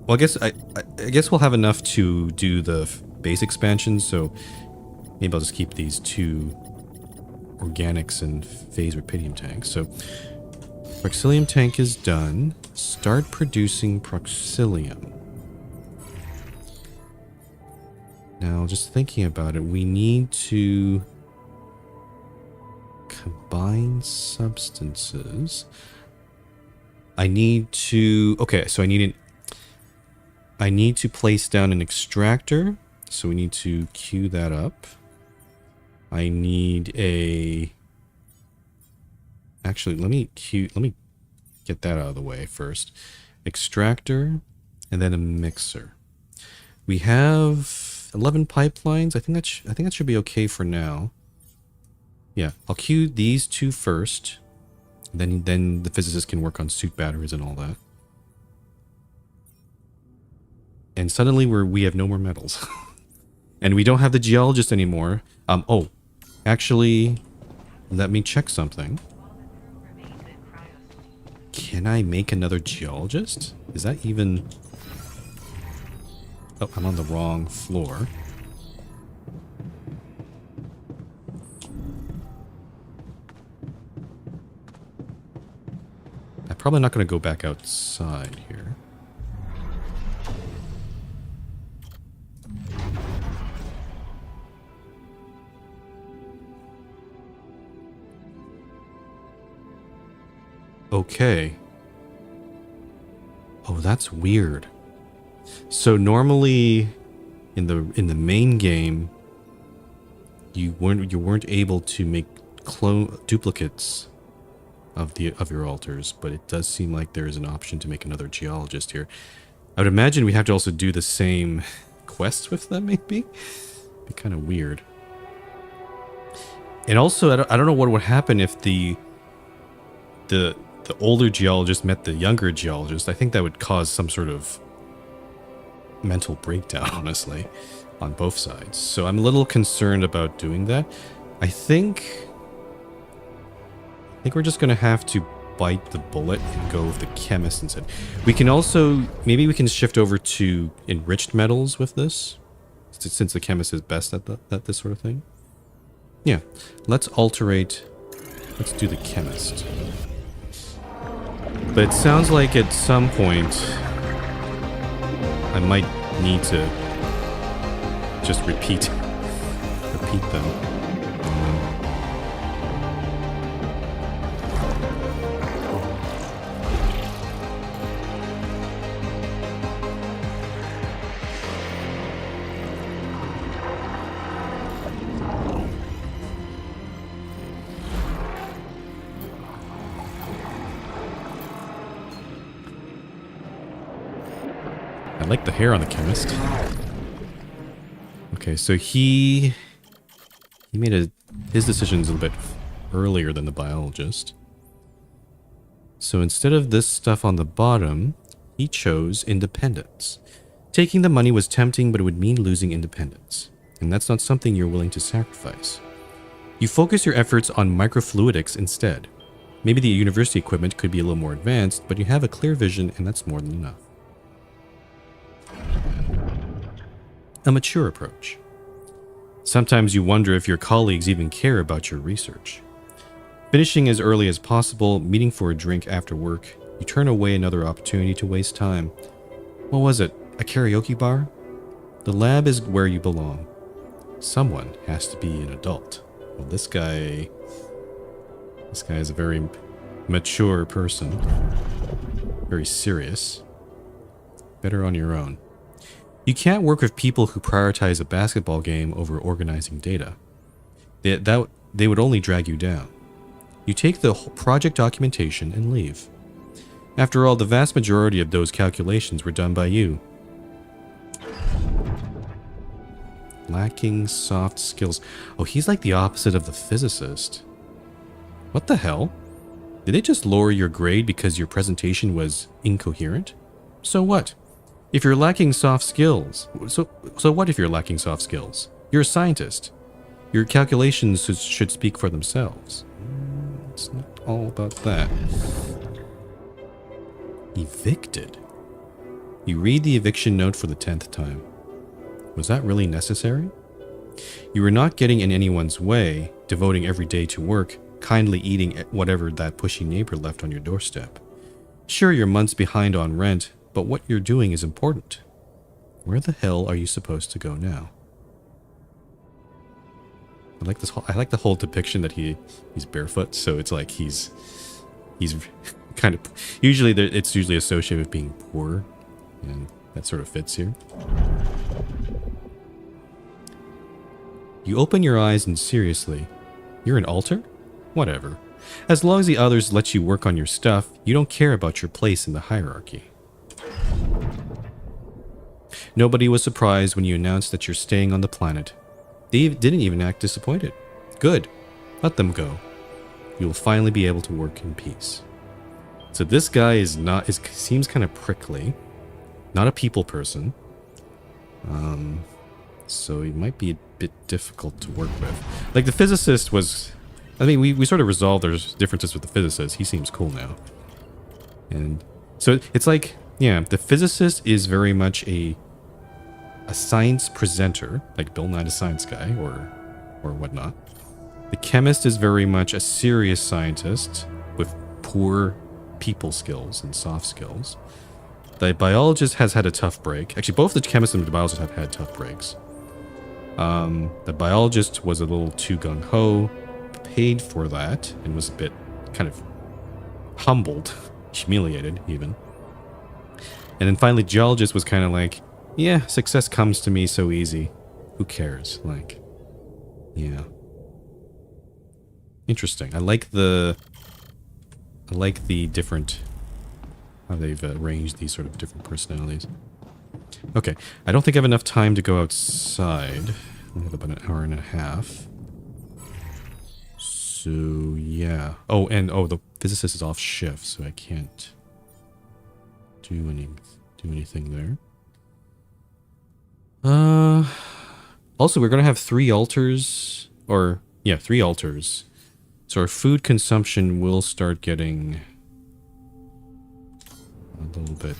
Well, I guess we'll have enough to do the base expansion, so maybe I'll just keep these two organics and phase rubidium tanks. So, Praxilium tank is done. Start producing Praxilium. Now, just thinking about it, we need to combine substances. I need to... Okay, so I need to place down an extractor, so we need to queue that up. I need a... Actually, let me get that out of the way first. Extractor, and then a mixer. We have 11 pipelines. I think that should be okay for now. Yeah, I'll queue these two first. Then the physicist can work on suit batteries and all that. And suddenly we have no more metals. And we don't have the geologist anymore. Oh, actually, let me check something. Can I make another geologist? Is that even... Oh, I'm on the wrong floor. I'm probably not going to go back outside here. Okay. Oh, that's weird. So normally in the main game you weren't able to make duplicates of your alters, but it does seem like there is an option to make another geologist here. I would imagine we have to also do the same quests with them, maybe? Be kind of weird. And also, I don't know what would happen if the older geologist met the younger geologist. I think that would cause some sort of mental breakdown, honestly, on both sides. So I'm a little concerned about doing that. I think we're just going to have to bite the bullet and go with the chemist instead. We can also, maybe we can shift over to enriched metals with this, since the chemist is best at this sort of thing. Yeah, let's alterate, let's do the chemist. But it sounds like at some point I might need to just repeat them. I like the hair on the chemist. Okay, so he made his decisions a little bit earlier than the biologist. So instead of this stuff on the bottom, he chose independence. Taking the money was tempting, but it would mean losing independence. And that's not something you're willing to sacrifice. You focus your efforts on microfluidics instead. Maybe the university equipment could be a little more advanced, but you have a clear vision and that's more than enough. A mature approach. Sometimes you wonder if your colleagues even care about your research. Finishing as early as possible, meeting for a drink after work, you turn away another opportunity to waste time. What was it? A karaoke bar? The lab is where you belong. Someone has to be an adult. Well, this guy is a very mature person. Very serious. Better on your own. You can't work with people who prioritize a basketball game over organizing data. They would only drag you down. You take the project documentation and leave. After all, the vast majority of those calculations were done by you. Lacking soft skills. Oh, he's like the opposite of the physicist. What the hell? Did they just lower your grade because your presentation was incoherent? So what? If you're lacking soft skills, so what if you're lacking soft skills? You're a scientist. Your calculations should speak for themselves. It's not all about that. Evicted. You read the eviction note for the 10th time. Was that really necessary? You were not getting in anyone's way, devoting every day to work, kindly eating whatever that pushy neighbor left on your doorstep. Sure, you're months behind on rent, but what you're doing is important. Where the hell are you supposed to go now? I like the whole depiction that he's barefoot, so it's like he's kind of usually it's usually associated with being poor, and that sort of fits here. You open your eyes and seriously, you're an alter? Whatever. As long as the others let you work on your stuff, you don't care about your place in the hierarchy. Nobody was surprised when you announced that you're staying on the planet. They didn't even act disappointed. Good. Let them go. You'll finally be able to work in peace. So this guy seems kind of prickly. Not a people person. So he might be a bit difficult to work with. Like the physicist was... I mean, we sort of resolved there's differences with the physicist. He seems cool now. And so it's like, yeah, the physicist is very much a science presenter, like Bill Nye the Science Guy or whatnot. The chemist is very much a serious scientist with poor people skills and soft skills. The biologist has had a tough break. Actually, both the chemist and the biologist have had tough breaks. The biologist was a little too gung-ho, paid for that, and was a bit kind of humbled, humiliated even. And then finally, geologist was kind of like, yeah, success comes to me so easy. Who cares? Like, yeah. Interesting. I like the I like the different, how they've arranged these sort of different personalities. Okay, I don't think I have enough time to go outside. We have about an hour and a half. So, yeah. Oh, and the physicist is off shift, so I can't do anything there. Also, we're going to have 3 altars, or, yeah, 3 altars. So our food consumption will start getting a little bit.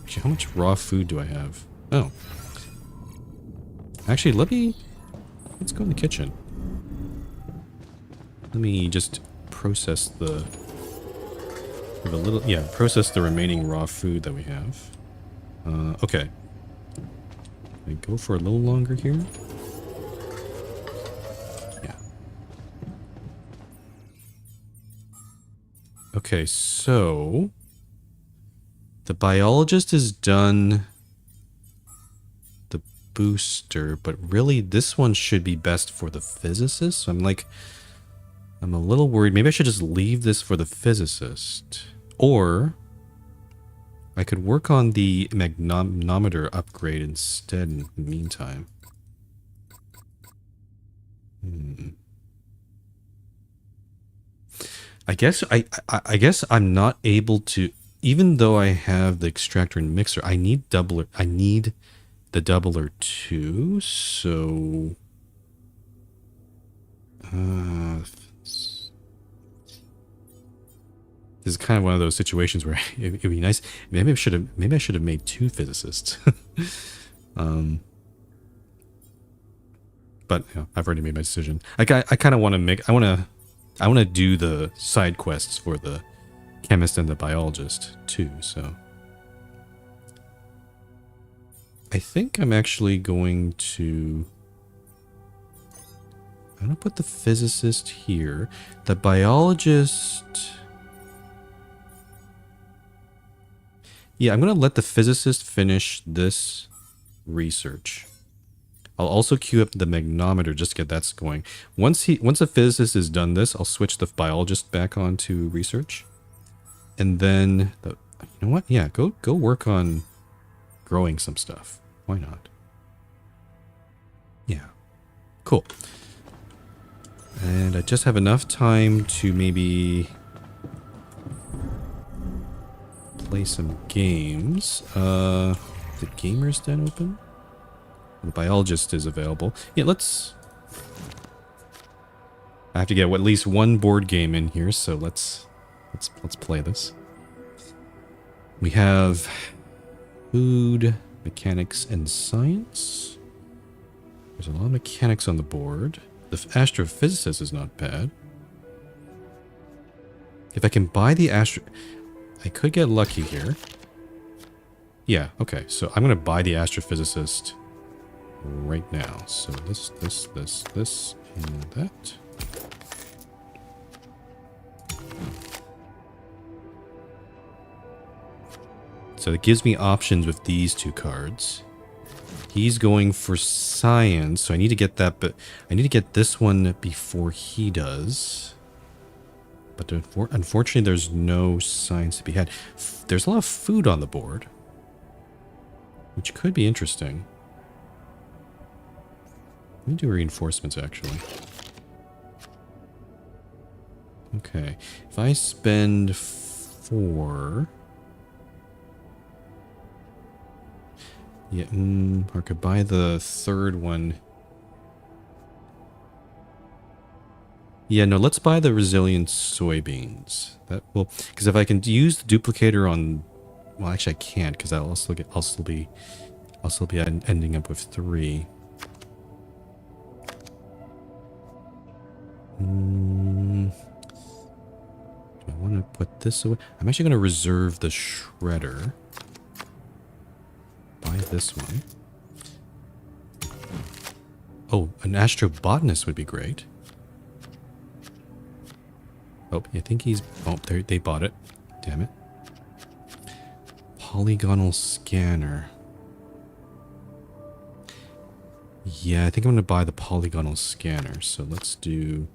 Actually, how much raw food do I have? Oh. Actually, let's go in the kitchen. Let me just process process the remaining raw food that we have. Okay. I go for a little longer here. Yeah. Okay, so the biologist is done the booster, but really this one should be best for the physicist. So I'm a little worried. Maybe I should just leave this for the physicist. Or I could work on the magnometer upgrade instead in the meantime. I guess I'm not able to, even though I have the extractor and mixer, I need the doubler too, so this is kind of one of those situations where it'd be nice. Maybe I should have made 2 physicists. But you know, I've already made my decision. I kind of want to I want to do the side quests for the chemist and the biologist too. So I think I'm actually going to. I'm gonna put the physicist here. The biologist. Yeah, I'm going to let the physicist finish this research. I'll also queue up the magnometer just to get that going. Once the physicist has done this, I'll switch the biologist back on to research. And then, you know what? Yeah, go work on growing some stuff. Why not? Yeah. Cool. And I just have enough time to maybe play some games. The gamer's den open? The biologist is available. Yeah, I have to get at least one board game in here, so let's play this. We have food, mechanics, and science. There's a lot of mechanics on the board. The astrophysicist is not bad. If I can buy the I could get lucky here. Yeah, okay. So I'm going to buy the astrophysicist right now. So this, and that. So it gives me options with these 2 cards. He's going for science, so I need to get that, but I need to get this one before he does. But unfortunately, there's no science to be had. There's a lot of food on the board, which could be interesting. Let me do reinforcements, actually. Okay. If I spend 4... Yeah, or could buy the 3rd one. Yeah, no, let's buy the resilient soybeans. That will, because if I can use the duplicator on, well, actually I can't, because I'll still be ending up with 3. Do I want to put this away? I'm actually going to reserve the shredder. Buy this one. Oh, an astrobotanist would be great. Oh, I think he's... Oh, they bought it. Damn it. Polygonal scanner. Yeah, I think I'm going to buy the polygonal scanner. So let's do...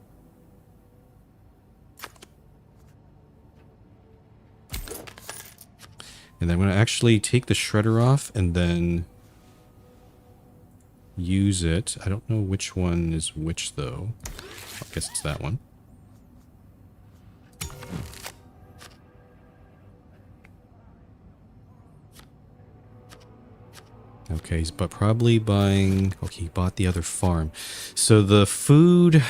And then I'm going to actually take the shredder off and then use it. I don't know which one is which, though. I guess it's that one. Okay, he's probably buying... Okay, he bought the other farm. So the food...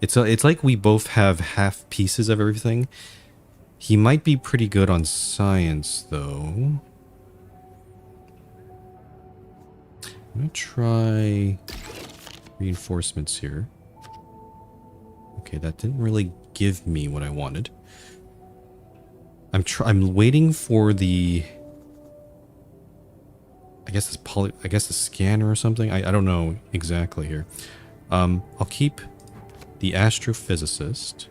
It's like we both have half pieces of everything. He might be pretty good on science, though. I'm gonna try reinforcements here. Okay, that didn't really give me what I wanted. I'm waiting for the... I guess the scanner or something. I don't know exactly here. I'll keep the astrophysicist.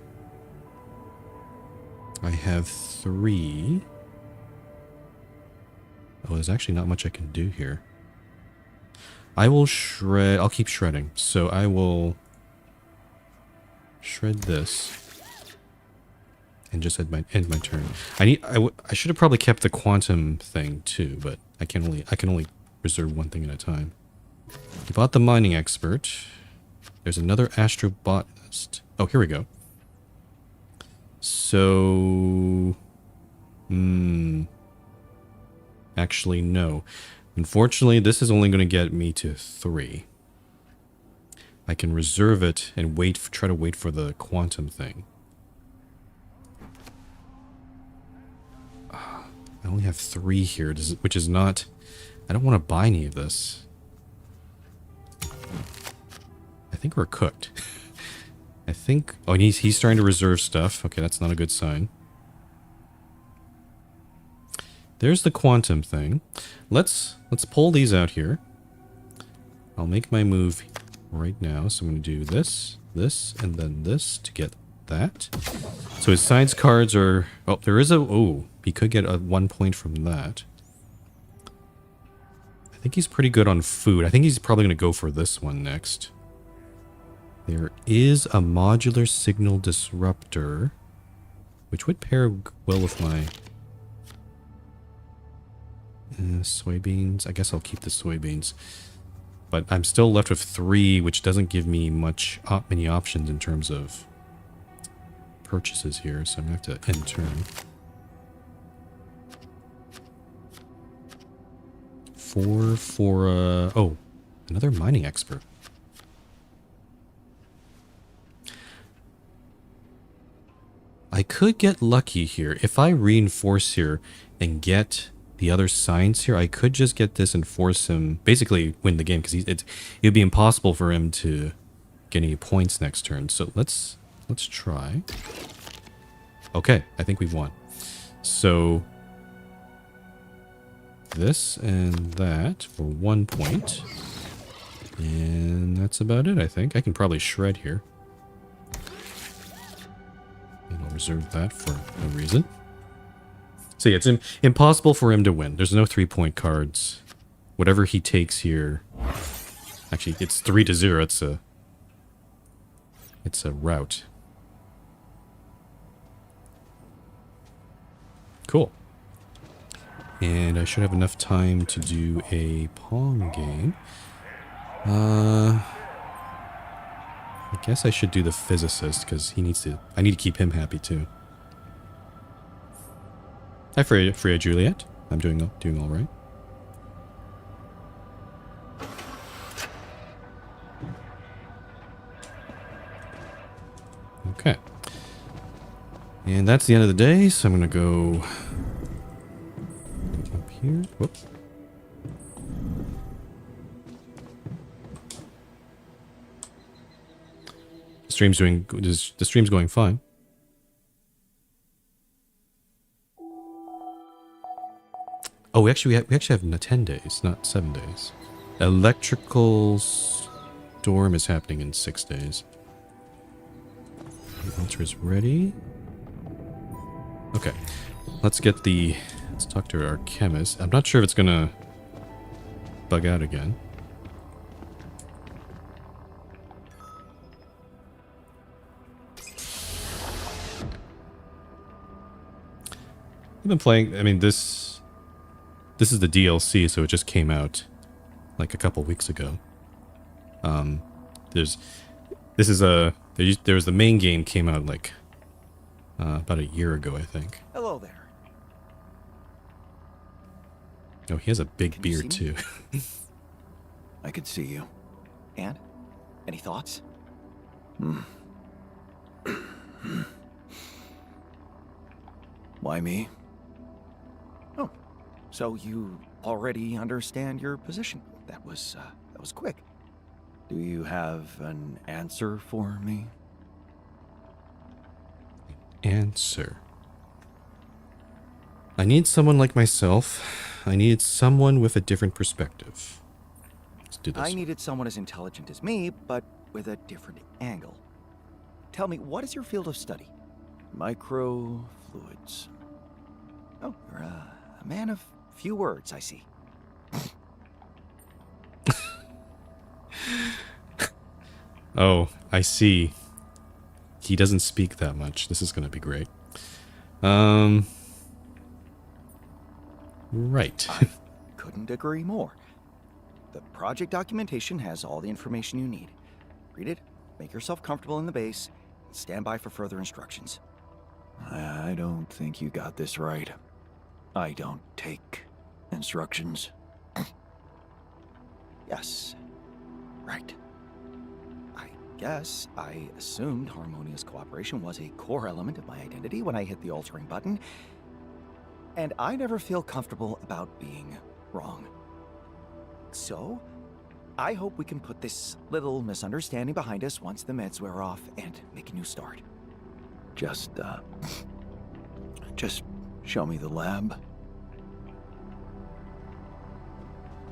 I have 3. Oh, there's actually not much I can do here. I will shred... I'll keep shredding. So I will shred this and just end my turn. I should have probably kept the quantum thing too, but I can only reserve one thing at a time. You bought the mining expert. There's another astrobotanist. Oh, here we go. So, actually, no. Unfortunately, this is only going to get me to 3. I can reserve it and try to wait for the quantum thing. I only have 3 here, which is not... I don't want to buy any of this. I think we're cooked. I think... Oh, and he's starting to reserve stuff. Okay, that's not a good sign. There's the quantum thing. Let's pull these out here. I'll make my move right now. So I'm going to do this, and then this to get that. So his science cards are... Oh, there is a... Oh, he could get a 1 point from that. I think he's pretty good on food. I think he's probably going to go for this one next. There is a modular signal disruptor, which would pair well with my soybeans. I guess I'll keep the soybeans. But I'm still left with 3, which doesn't give me many options in terms of purchases here. So I'm going to have to end turn. 4 for... oh, another mining expert. I could get lucky here. If I reinforce here and get the other science here, I could just get this and force him, basically win the game, because it would be impossible for him to get any points next turn. So let's try. Okay, I think we've won. So this and that for 1 point. And that's about it, I think. I can probably shred here. And I'll reserve that for no reason. So yeah, it's impossible for him to win. There's no 3-point cards. Whatever he takes here... Actually, it's 3-0. It's a rout. Cool. And I should have enough time to do a Pong game. I guess I should do the physicist, because I need to keep him happy too. Hi, Freya Juliet. I'm doing all right. Okay. And that's the end of the day, so I'm going to go up here. Whoops. The stream's going fine. Oh, we actually have 10 days, not 7 days. Electrical storm is happening in 6 days. The altar is ready. Okay, let's talk to our chemist. I'm not sure if it's gonna bug out again. I've been playing. I mean, this is the DLC, so it just came out like a couple weeks ago. There's this is a there was the main game came out like about a year ago, I think. Hello there. Oh, he has a big Can you beard see too. I could see you. And? Any thoughts? Why me? Oh, so you already understand your position. That was quick. Do you have an answer for me? Answer. I need someone like myself. I needed someone with a different perspective. Let's do this. I needed someone as intelligent as me, but with a different angle. Tell me, what is your field of study? Microfluids. Oh, you're a man of few words, I see. Oh, I see. He doesn't speak that much. This is going to be great. Right. I couldn't agree more. The project documentation has all the information you need. Read it, make yourself comfortable in the base, and stand by for further instructions. I don't think you got this right. I don't take instructions. Yes. Right. I guess I assumed harmonious cooperation was a core element of my identity when I hit the altering button, and I never feel comfortable about being wrong. So, I hope we can put this little misunderstanding behind us once the meds wear off and make a new start. Just show me the lab.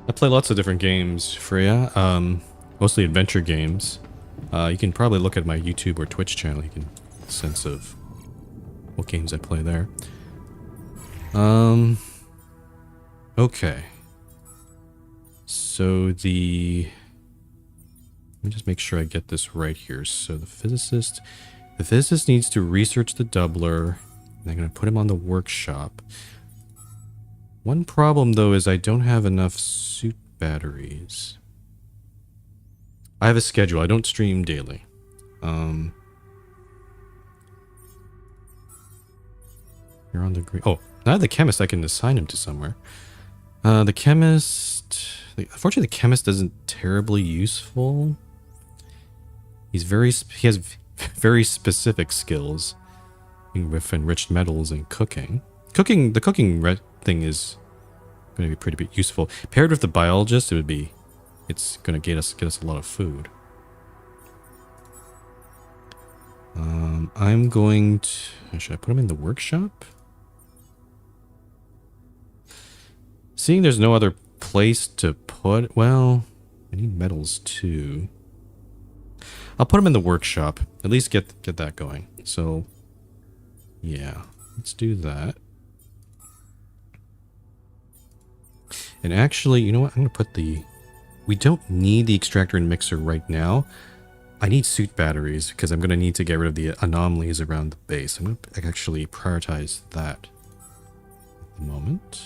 I play lots of different games, Freya. Mostly adventure games. You can probably look at my YouTube or Twitch channel. You can get a sense of what games I play there. Okay. So let me just make sure I get this right here. So the physicist needs to research the doubler. And I'm going to put him on the workshop. One problem though is I don't have enough suit batteries. I have a schedule. I don't stream daily. You're on the green. Oh, now the chemist, I can assign him to somewhere. The chemist. Unfortunately, the chemist isn't terribly useful. He has very specific skills with enriched metals and cooking. The cooking thing is going to be pretty useful. Paired with the biologist, it's going to get us a lot of food. I'm going to... Should I put him in the workshop? Seeing there's no other place to put... Well, I need metals too. I'll put him in the workshop. At least get that going. So, yeah. Let's do that. And actually, you know what? I'm going to put the... We don't need the extractor and mixer right now. I need suit batteries because I'm going to need to get rid of the anomalies around the base. I'm going to actually prioritize that at the moment.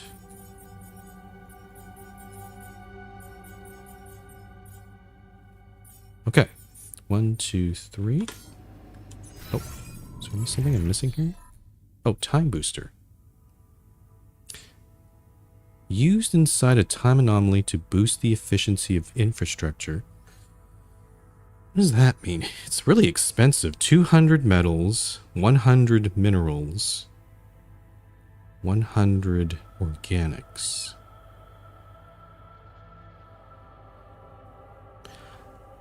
Okay. 1, 2, 3. Oh, is there something I'm missing here? Oh, time booster. Used inside a time anomaly to boost the efficiency of infrastructure. What does that mean? It's really expensive. 200 metals, 100 minerals, 100 organics.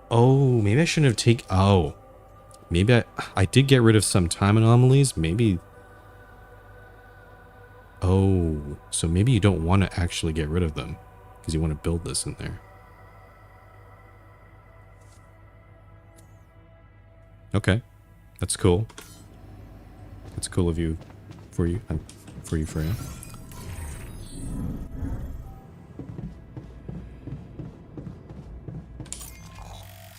Oh, maybe I shouldn't have taken... Oh. Maybe I did get rid of some time anomalies. Maybe... Oh. So maybe you don't want to actually get rid of them. Because you want to build this in there. Okay. That's cool. That's cool of you. For you, Freya.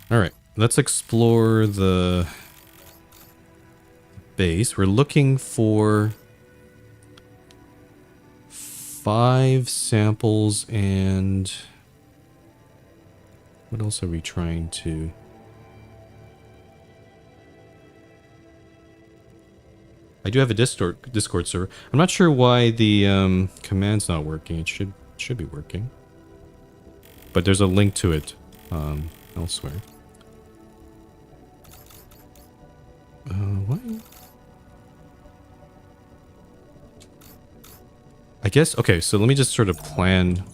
Alright, let's explore the base. We're looking for 5 samples and... What else are we trying to... I do have a Discord server. I'm not sure why the command's not working. It should be working. But there's a link to it elsewhere. What? I guess, okay, so let me just sort of plan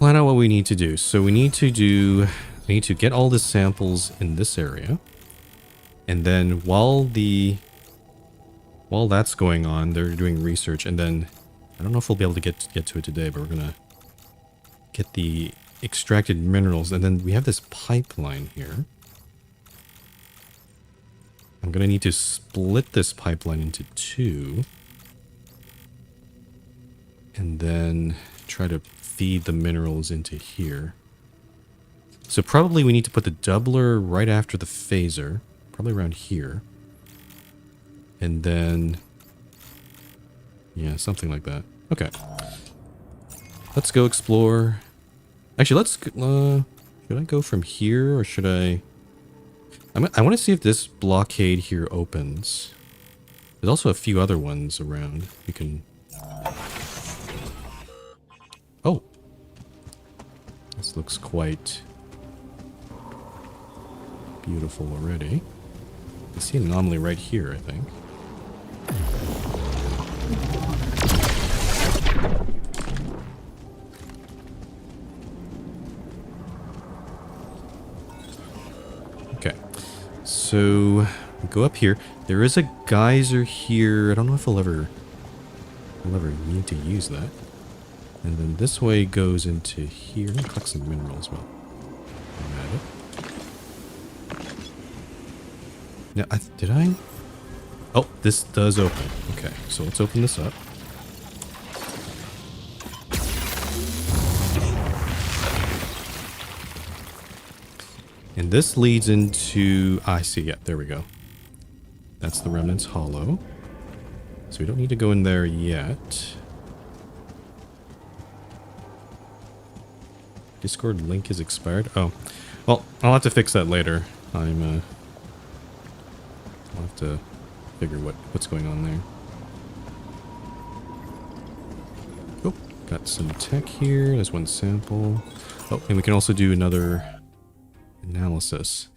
out what we need to do. So we need to get all the samples in this area. And then while that's going on, they're doing research, and then I don't know if we'll be able to get to it today, but we're gonna get the extracted minerals, and then we have this pipeline here. I'm gonna need to split this pipeline into 2. And then try to feed the minerals into here. So probably we need to put the doubler right after the phaser. Probably around here. And then... yeah, something like that. Okay. Let's go explore. Actually, let's... should I go from here, or should I... I want to see if this blockade here opens. There's also a few other ones around. We can... oh! This looks quite... beautiful already. I see an anomaly right here, I think. Okay. So, we go up here. There is a geyser here. I don't know if I'll ever need to use that. And then this way goes into here. Let me collect some minerals while I'm at it. Now, did I? Oh, this does open. Okay, so let's open this up. And this leads into... I see, yeah, there we go. That's the Remnant's Hollow. So we don't need to go in there yet. Discord link is expired. Oh, well, I'll have to fix that later. I'll have to figure what's going on there. Oh, got some tech here. There's one sample. Oh, and we can also do another analysis.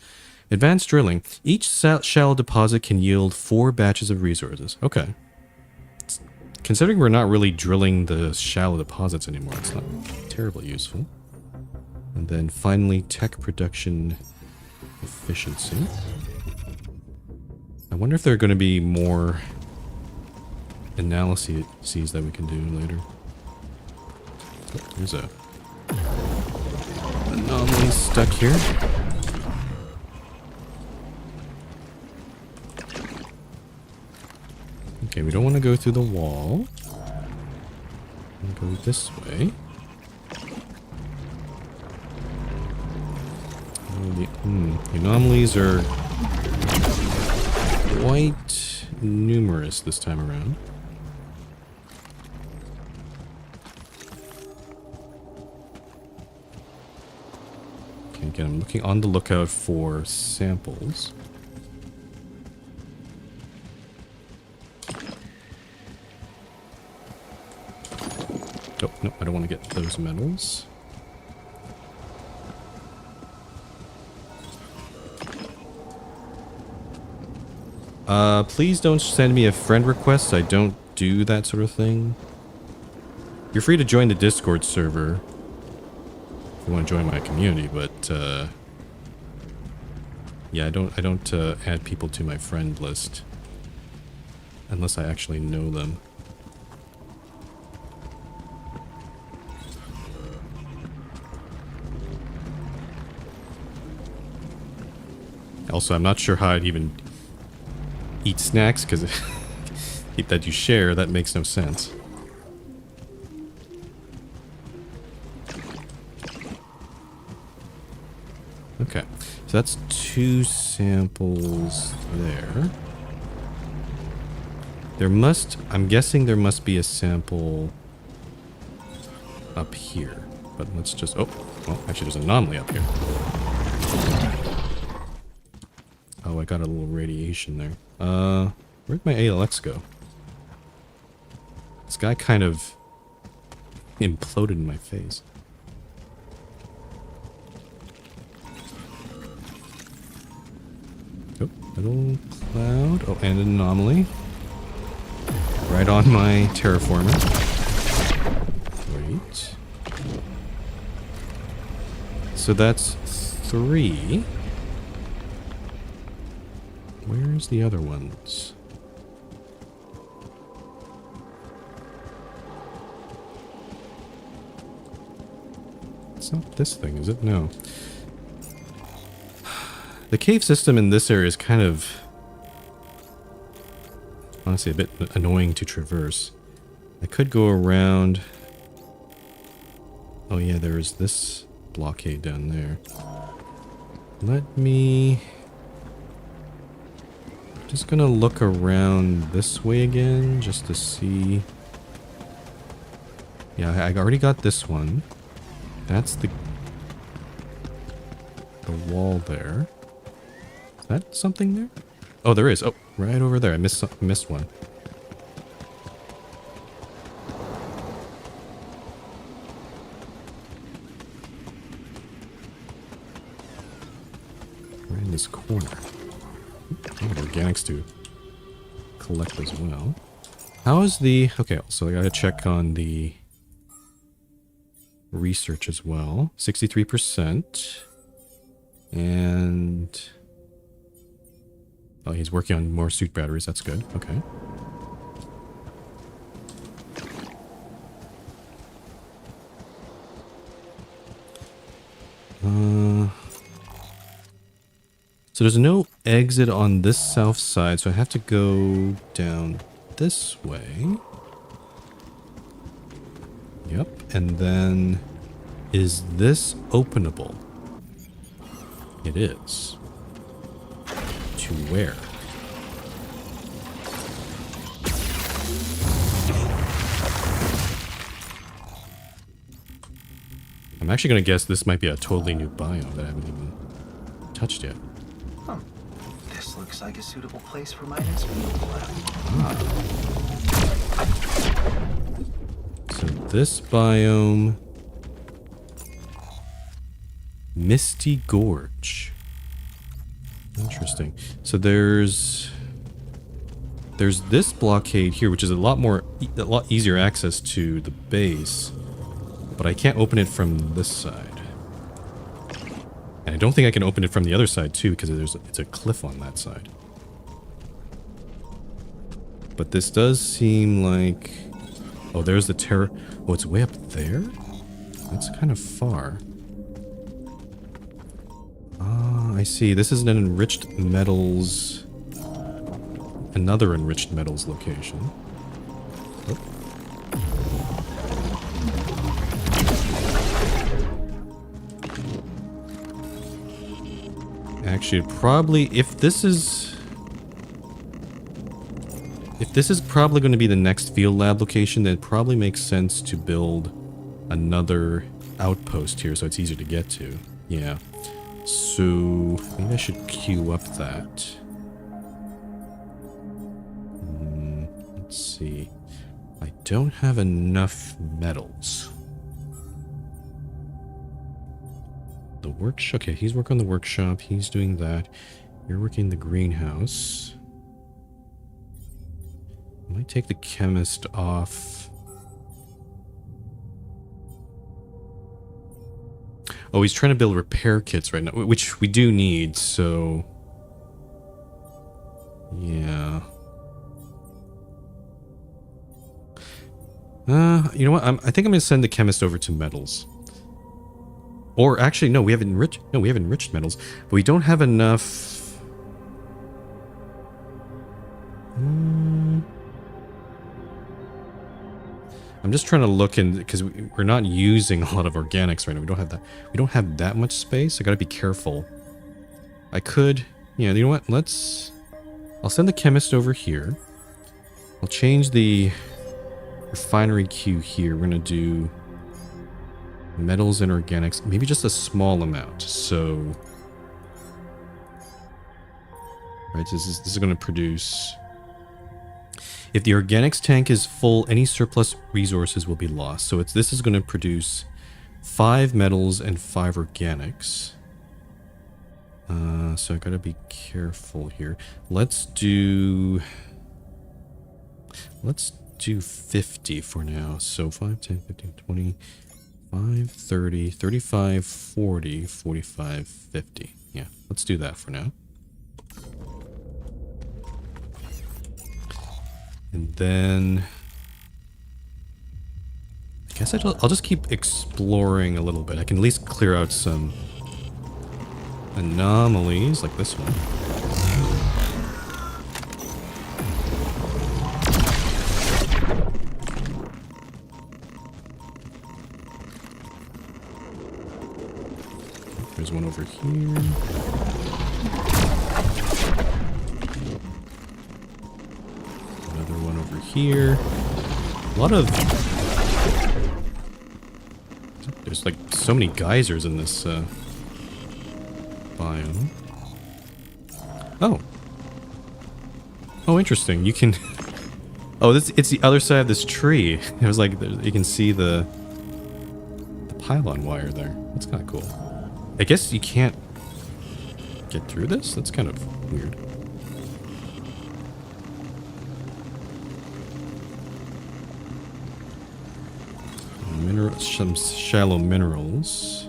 Advanced drilling. Each shallow deposit can yield 4 batches of resources. Okay. Considering we're not really drilling the shallow deposits anymore, it's not terribly useful. And then finally, tech production efficiency. I wonder if there are going to be more analyses that we can do later. Oh, there's a anomaly stuck here. Okay, we don't want to go through the wall. We'll go this way. The anomalies are quite numerous this time around. Okay, again, I'm looking on the lookout for samples. Oh, no, I don't want to get those metals. Please don't send me a friend request. I don't do that sort of thing. You're free to join the Discord server if you want to join my community, but yeah, I don't add people to my friend list unless I actually know them. Also, I'm not sure how I'd even eat snacks, because that you share, that makes no sense. Okay, so that's 2 samples there. I'm guessing there must be a sample up here. But let's just, oh, well, actually there's an anomaly up here. Oh, I got a little radiation there. Where'd my ALX go? This guy kind of imploded in my face. Oh, little cloud. Oh, and an anomaly. Right on my terraformer. Great. So that's 3. Where's the other ones? It's not this thing, is it? No. The cave system in this area is kind of, honestly, a bit annoying to traverse. I could go around. Oh yeah, there is this blockade down there. Let me... Just gonna look around this way again, just to see. Yeah, I already got this one. That's the wall there. Is that something there? Oh, there is. Oh, right over there. I missed one. Right in this corner. I have organics to collect as well. How is the... Okay, so I gotta check on the research as well. 63%. And... Oh, he's working on more suit batteries. That's good. Okay. So there's no exit on this south side, so I have to go down this way. Yep, and then is this openable? It is. To where? I'm actually going to guess this might be a totally new biome that I haven't even touched yet. This looks like a suitable place for my next field lab. So this biome... Misty Gorge. Interesting. So there's this blockade here, which is a lot easier access to the base, but I can't open it from this side. And I don't think I can open it from the other side too, because it's a cliff on that side. But this does seem like... Oh, there's the terror... Oh, it's way up there? That's kind of far. Ah, I see. This is an enriched metals... Another enriched metals location. Oh. Actually, probably... If this is probably going to be the next field lab location, then it probably makes sense to build another outpost here so it's easier to get to. Yeah. So, maybe I should queue up that. Let's see. I don't have enough metals. The workshop. Okay, he's working on the workshop. He's doing that. You're working the greenhouse. I might take the chemist off. Oh, he's trying to build repair kits right now, which we do need, so... Yeah. You know what? I think I'm going to send the chemist over to metals. Or actually, no, we have enriched metals, but we don't have enough... I'm just trying to look in, because we're not using a lot of organics right now. We don't have that much space. I gotta be careful. I could, yeah, you know what? I'll send the chemist over here. I'll change the refinery queue here. We're going to do metals and organics, maybe just a small amount. So, right, this is going to produce. If the organics tank is full, any surplus resources will be lost. So this is going to produce 5 metals and 5 organics. So I gotta be careful here. Let's do 50 for now. So 5, 10, 15, 20, 5, 30, 35, 40, 45, 50. Yeah, let's do that for now. And then I guess I'll just keep exploring a little bit. I can at least clear out some anomalies like this one. There's one over here. Another one over here. A lot of... There's like so many geysers in this biome. Oh. Oh, interesting. You can... Oh, it's the other side of this tree. It was like, you can see the pylon wire there. That's kind of cool. I guess you can't get through this? That's kind of weird. Some shallow minerals.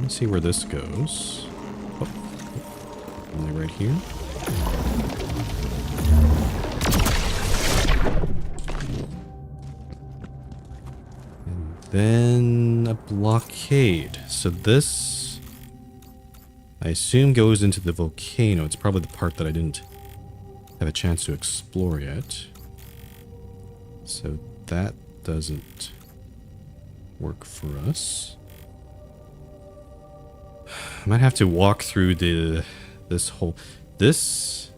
Let's see where this goes. Oh, only right here. And then a blockade. So this, I assume, goes into the volcano. It's probably the part that I didn't have a chance to explore yet. So that doesn't work for us. I might have to walk through this whole... This...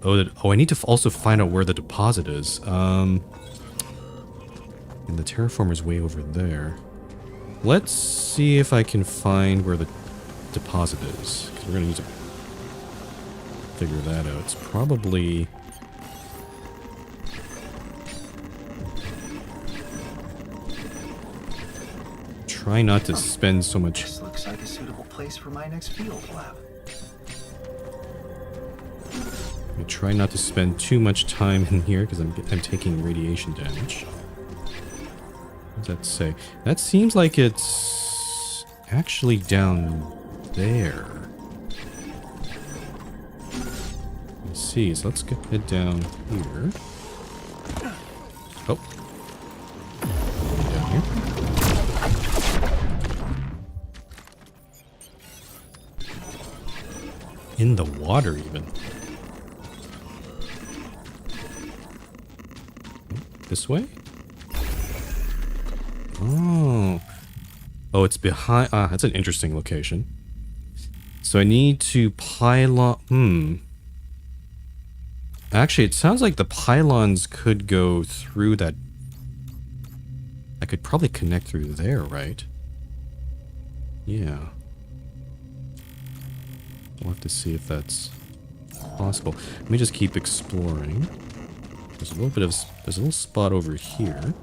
Oh, I need to also find out where the deposit is. And the terraformer's way over there. Let's see if I can find where the deposit is. Because we're going to need to figure that out. It's probably... Try not to spend so much... This looks like a suitable place for my next field lab. I try not to spend too much time in here because I'm taking radiation damage. What does that say? That seems like it's actually down there. Let's see. So let's get down here. Oh. Down here. In the water, even. This way? Oh. Oh, it's behind... Ah, that's an interesting location. So I need to pylon... Actually, it sounds like the pylons could go through that... I could probably connect through there, right? Yeah. We'll have to see if that's possible. Let me just keep exploring. There's a little spot over here.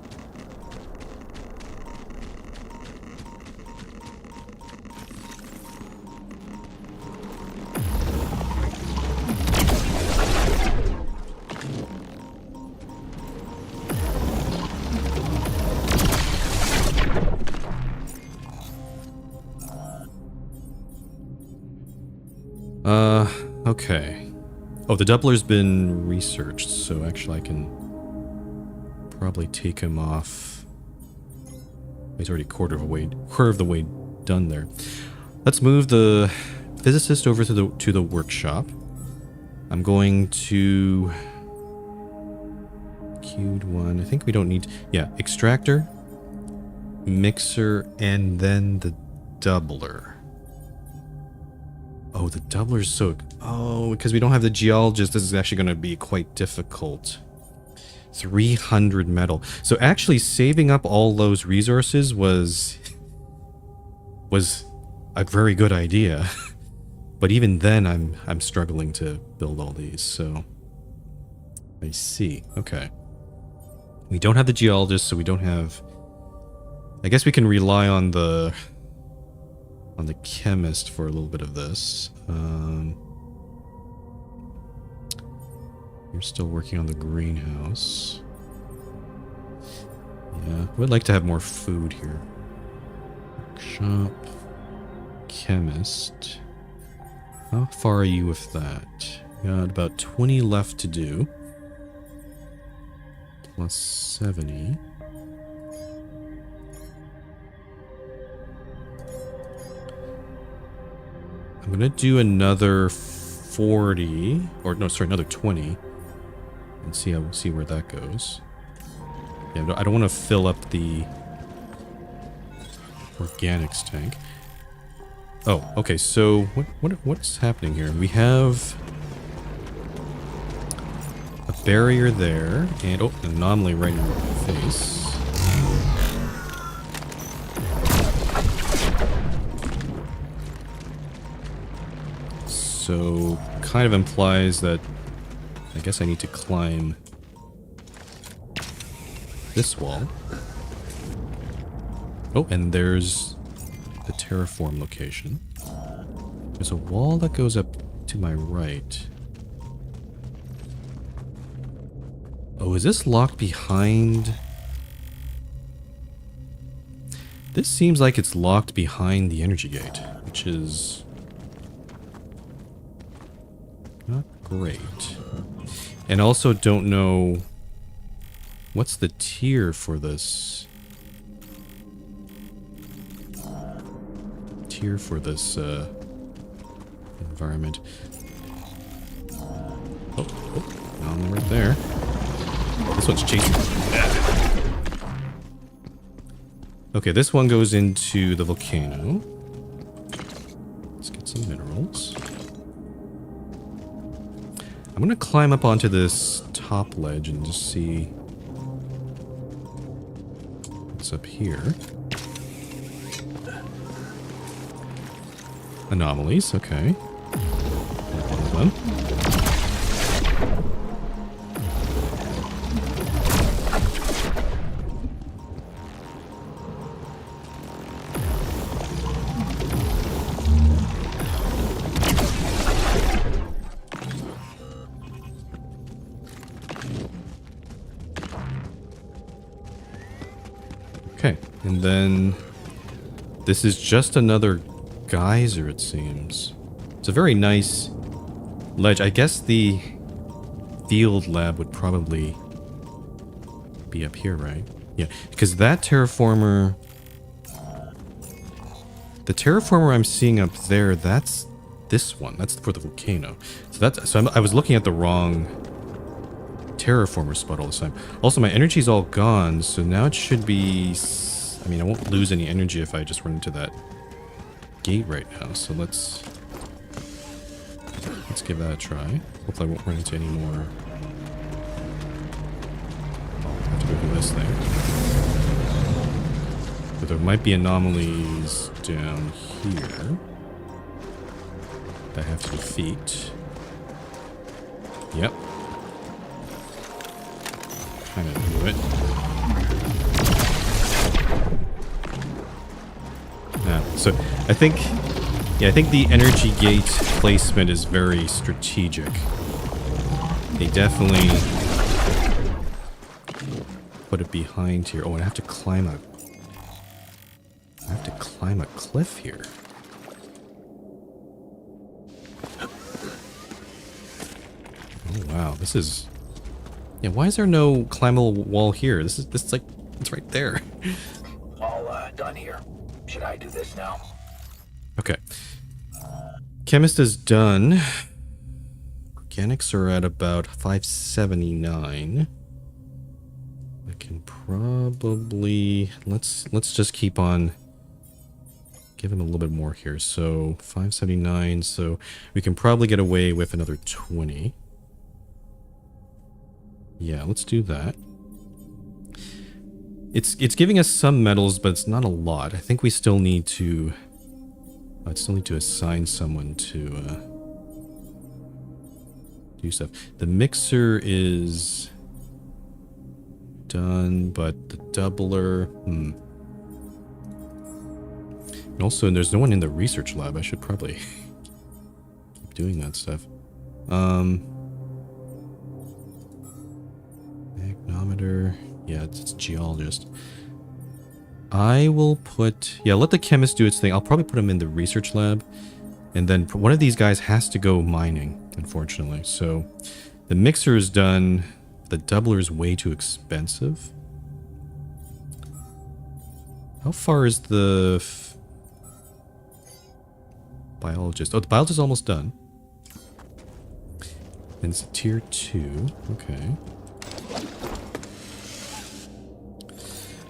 Okay. Oh, the doubler's been researched, so actually I can probably take him off. He's already quarter of the way done there. Let's move the physicist over to the workshop. I'm going to queued one. I think we don't need... Yeah, extractor, mixer, and then the doubler. Oh, the doubler's so... Oh, because we don't have the geologist, this is actually going to be quite difficult. 300 metal. So actually saving up all those resources was a very good idea. But even then I'm struggling to build all these, so I see. Okay. We don't have the geologist, so we don't have... I guess we can rely on the chemist for a little bit of this. You're still working on the greenhouse. Yeah, we'd like to have more food here. Workshop. Chemist. How far are you with that? Got about 20 left to do. Plus 70. I'm gonna do another 40, or no, sorry, another 20, and see where that goes. Yeah, I don't want to fill up the organics tank. Oh, okay. So what's happening here? We have a barrier there, and oh, an anomaly right in my face. So, kind of implies that I guess I need to climb this wall. Oh, and there's the terraform location. There's a wall that goes up to my right. Oh, is this locked behind? This seems like it's locked behind the energy gate, which is not great. And also don't know what's the tier for this. Tier for this environment. Oh, found right there. This one's chasing. Okay, this one goes into the volcano. Let's get some minerals. I'm gonna climb up onto this top ledge and just see what's up here. Anomalies, okay. One of them. Okay, and then this is just another geyser, it seems. It's a very nice ledge. I guess the field lab would probably be up here, right? Yeah, because that terraformer... The terraformer I'm seeing up there, that's this one. That's for the volcano. So I was looking at the wrong terraformer spot all this time. Also, my energy's all gone, so now it should be... I mean, I won't lose any energy if I just run into that gate right now, so let's give that a try. Hopefully I won't run into any more. I have to go through this thing. But there might be anomalies down here that I have to defeat. Yep. Kind of knew it. So I think the energy gate placement is very strategic. They definitely put it behind here. Oh, and I have to climb a cliff here. Oh wow, this is... Yeah, why is there no climbable wall here? This is like, it's right there. All done here. Should I do this now? Okay. Chemist is done. Organics are at about 579. I can probably... Let's just keep on give him a little bit more here. So 579. So we can probably get away with another 20. Yeah, let's do that. It's giving us some metals, but it's not a lot. I think we still need to... I still need to assign someone to do stuff. The mixer is done, but the doubler... And also, there's no one in the research lab. I should probably keep doing that stuff. Magnometer... Yeah, it's geologist. I will put... Yeah, let the chemist do its thing. I'll probably put him in the research lab. And then one of these guys has to go mining, unfortunately. So the mixer is done. The doubler is way too expensive. How far is the... biologist? Oh, the biologist is almost done. And it's a tier 2. Okay.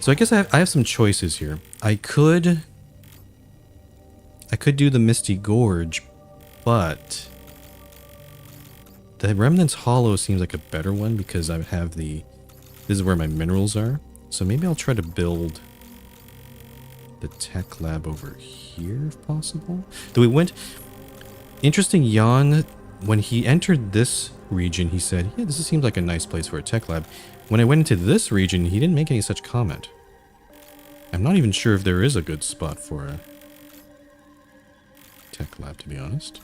So I guess I have some choices here. I could do the Misty Gorge, but the Remnants Hollow seems like a better one because I would have the... This is where my minerals are. So maybe I'll try to build the tech lab over here if possible. Though we went... Interesting, Jan, when he entered this region, he said, yeah, this seems like a nice place for a tech lab. When I went into this region, he didn't make any such comment. I'm not even sure if there is a good spot for a tech lab, to be honest.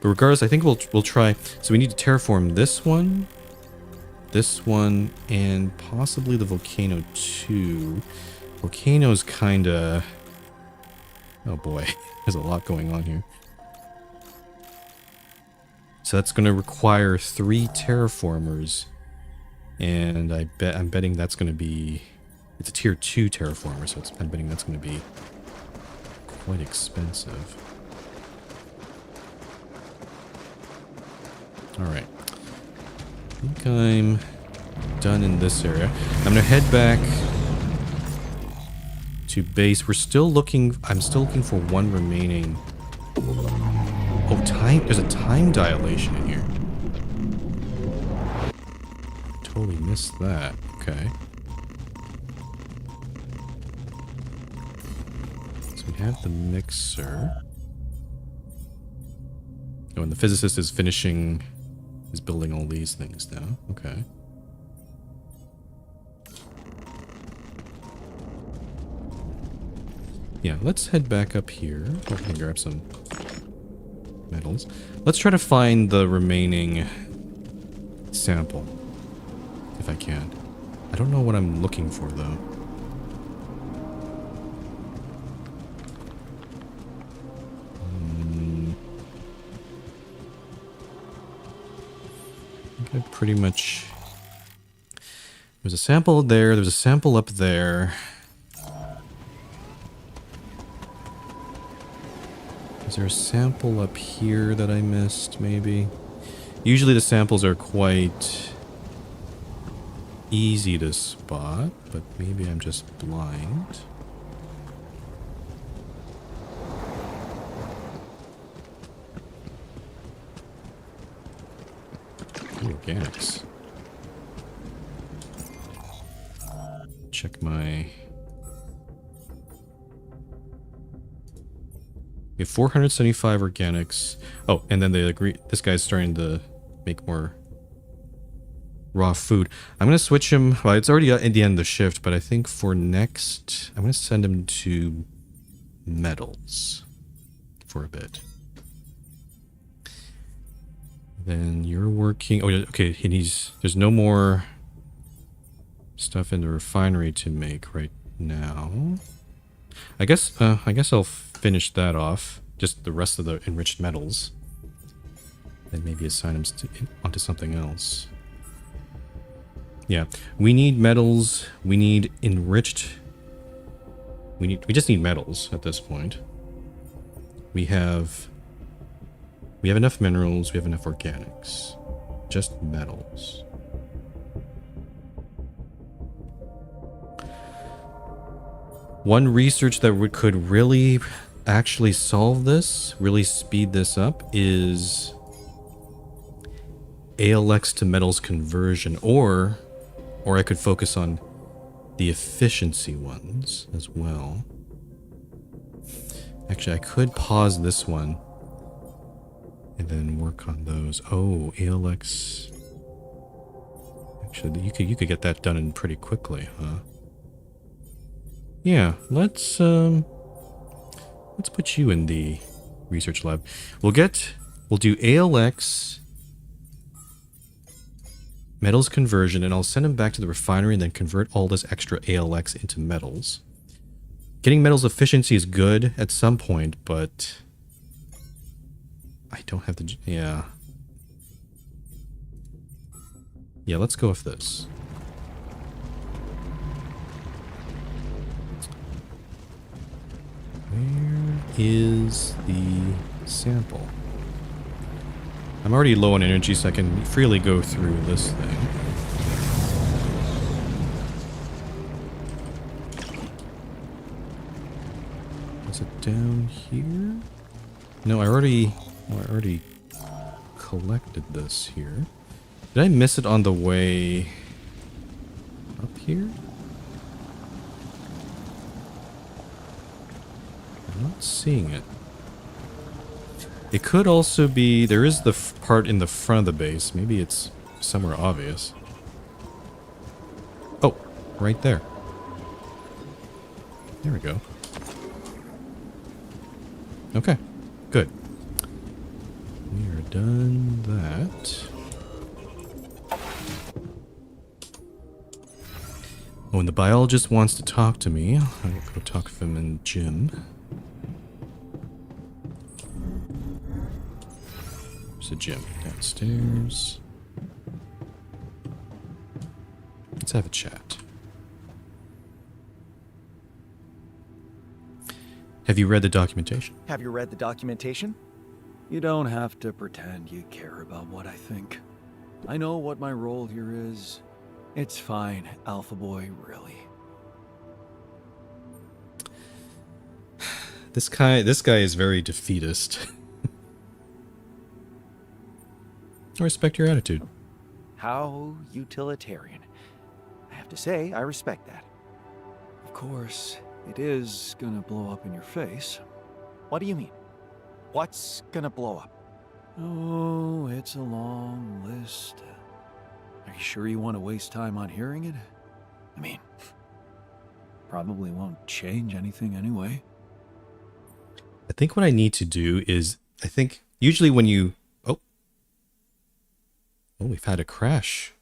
But regardless, I think we'll try. So we need to terraform this one, and possibly the Volcano 2. Volcano's kind of... Oh boy, there's a lot going on here. So that's going to require 3 terraformers. And I'm betting that's going to be... It's a tier 2 terraformer, so I'm betting that's going to be quite expensive. Alright. I think I'm done in this area. I'm going to head back to base. We're still looking... I'm still looking for one remaining... Oh, time... There's a time dilation in here. Totally missed that. Okay. So we have the mixer. Oh, and the physicist is finishing... is building all these things now. Okay. Yeah, let's head back up here. Oh, let me grab some metals. Let's try to find the remaining sample, if I can. I don't know what I'm looking for, though. I think I pretty much... There's a sample there, there's a sample up there. Is there a sample up here that I missed, maybe? Usually the samples are quite easy to spot, but maybe I'm just blind. Ooh, organics. Check my... We have 475 organics. Oh, and then they agree. This guy's starting to make more raw food. I'm going to switch him. Well, it's already at the end of the shift, but I think for next, I'm going to send him to metals for a bit. Then you're working. Oh, yeah, okay. There's no more stuff in the refinery to make right now. I guess I'll finish that off. Just the rest of the enriched metals. Then maybe assign them onto something else. Yeah, we need metals. We need enriched. We just need metals at this point. We have enough minerals. We have enough organics. Just metals. One research that could really actually solve this, really speed this up, is ALX to metals conversion, or I could focus on the efficiency ones as well. Actually, I could pause this one and then work on those. Oh, ALX. Actually, you could get that done in pretty quickly, huh? Yeah, let's put you in the research lab. We'll do ALX metals conversion, and I'll send them back to the refinery and then convert all this extra ALX into metals. Getting metals efficiency is good at some point, but I don't have the... Yeah. Yeah, let's go with this. Where is the sample? I'm already low on energy, so I can freely go through this thing. Is it down here? No, I already collected this here. Did I miss it on the way up here? I'm not seeing it. It could also be... There is the part in the front of the base. Maybe it's somewhere obvious. Oh, right there. There we go. Okay, good. We are done that. Oh, and the biologist wants to talk to me. I'll go talk to him in gym. There's a gym downstairs. Let's have a chat. Have you read the documentation? Have you read the documentation? You don't have to pretend you care about what I think. I know what my role here is. It's fine, Alpha Boy, really. This guy is very defeatist. I respect your attitude. How utilitarian. I have to say, I respect that. Of course, it is gonna blow up in your face. What do you mean? What's gonna blow up? Oh, it's a long list. Are you sure you want to waste time on hearing it? I mean, probably won't change anything anyway. I think what I need to do is, I think usually when you... Oh, we've had a crash.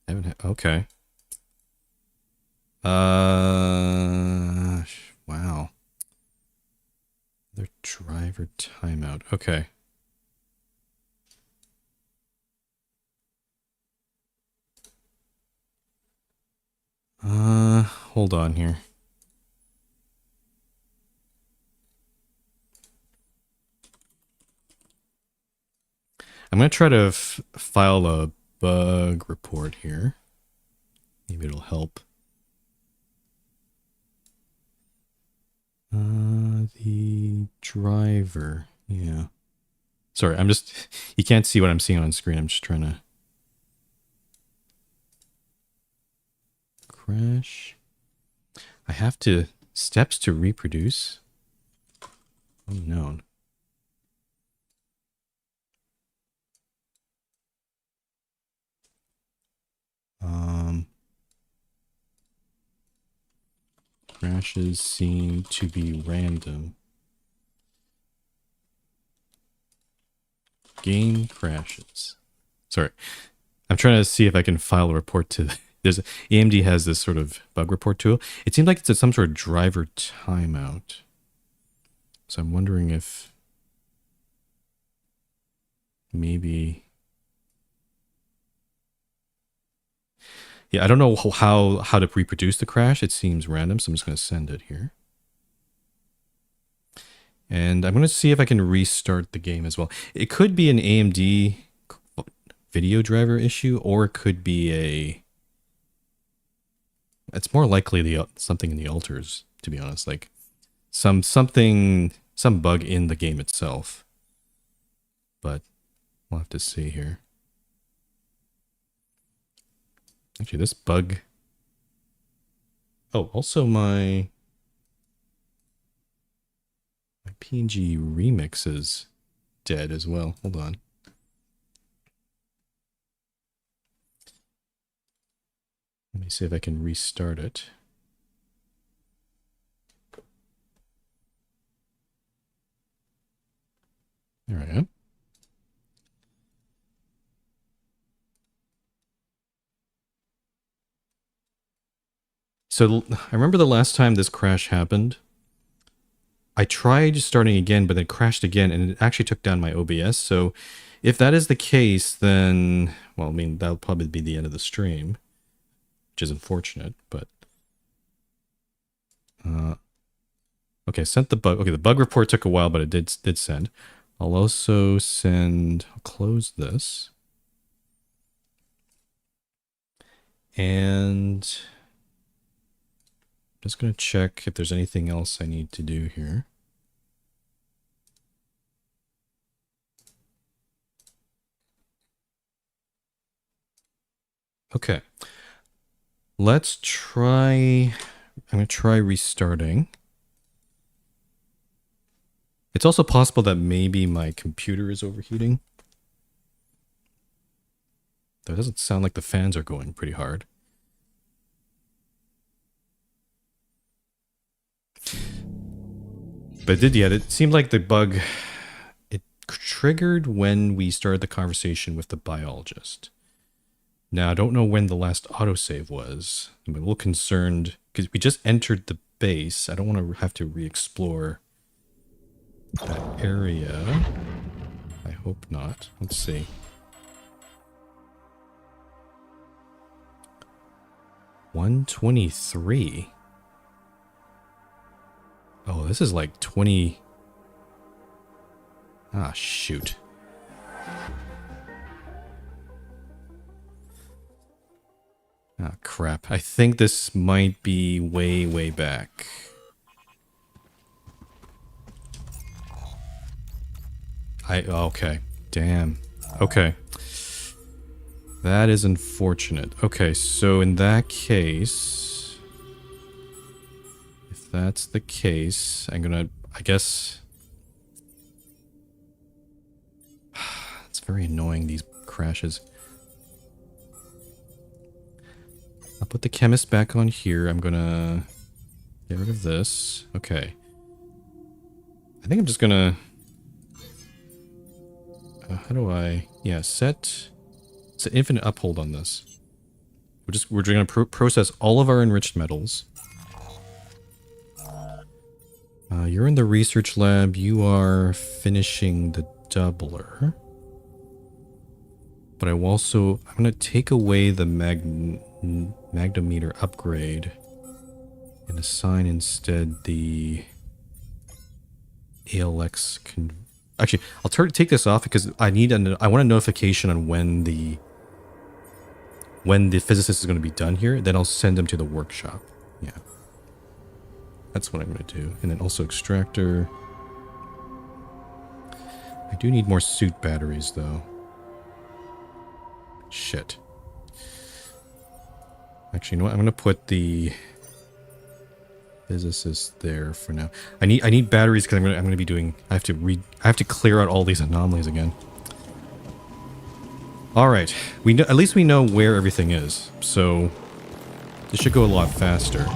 I haven't had... Okay. Wow. Another driver timeout. Okay. Hold on here. I'm going to try to file a bug report here. Maybe it'll help. The driver. Yeah. Sorry, I'm just... You can't see what I'm seeing on screen. I'm just trying to... Crash. I have to... Steps to reproduce? Unknown. Crashes seem to be random. Game crashes. Sorry. I'm trying to see if I can file a report to... There's AMD has this sort of bug report tool. It seems like it's some sort of driver timeout. So I'm wondering if maybe... Yeah, I don't know how to reproduce the crash. It seems random, so I'm just going to send it here. And I'm going to see if I can restart the game as well. It could be an AMD video driver issue, or it could be a... It's more likely something in the alters to be honest. Like some bug in the game itself. But we'll have to see here. Actually, this bug. Oh, also my PNG remix is dead as well. Hold on. Let me see if I can restart it. There I am. So I remember the last time this crash happened. I tried starting again, but then crashed again, and it actually took down my OBS. So if that is the case, then, well, I mean, that'll probably be the end of the stream, which is unfortunate, but... okay, sent the bug. Okay, the bug report took a while, but it did send. I'll also send... I'll close this. And... just going to check if there's anything else I need to do here. Okay. Let's try... I'm going to try restarting. It's also possible that maybe my computer is overheating. That doesn't sound like the fans are going pretty hard. But it seemed like the bug, it triggered when we started the conversation with the biologist. Now, I don't know when the last autosave was. I'm a little concerned because we just entered the base. I don't want to have to re-explore that area. I hope not. Let's see. $123. Oh, this is like 20... Ah, shoot. Ah, crap. I think this might be way, way back. Okay. Damn. Okay. That is unfortunate. Okay, so in that case... if that's the case, I'm gonna... I guess... It's very annoying, these crashes. I'll put the chemist back on here. I'm gonna get rid of this. Okay. I think I'm just gonna... how do I... Yeah, set infinite uphold on this. We're gonna process all of our enriched metals. You're in the research lab. You are finishing the doubler. But I'm gonna take away the magnometer upgrade and assign instead the ALX actually, I'll take this off because I want a notification on when the physicist is going to be done here. Then I'll send them to the workshop. Yeah. That's what I'm going to do. And then also extractor. I do need more suit batteries though. Shit. Actually, you know what? I'm going to put the physicist there for now. I need batteries because I'm going to be doing... I have to clear out all these anomalies again. All right. At least we know where everything is. So this should go a lot faster.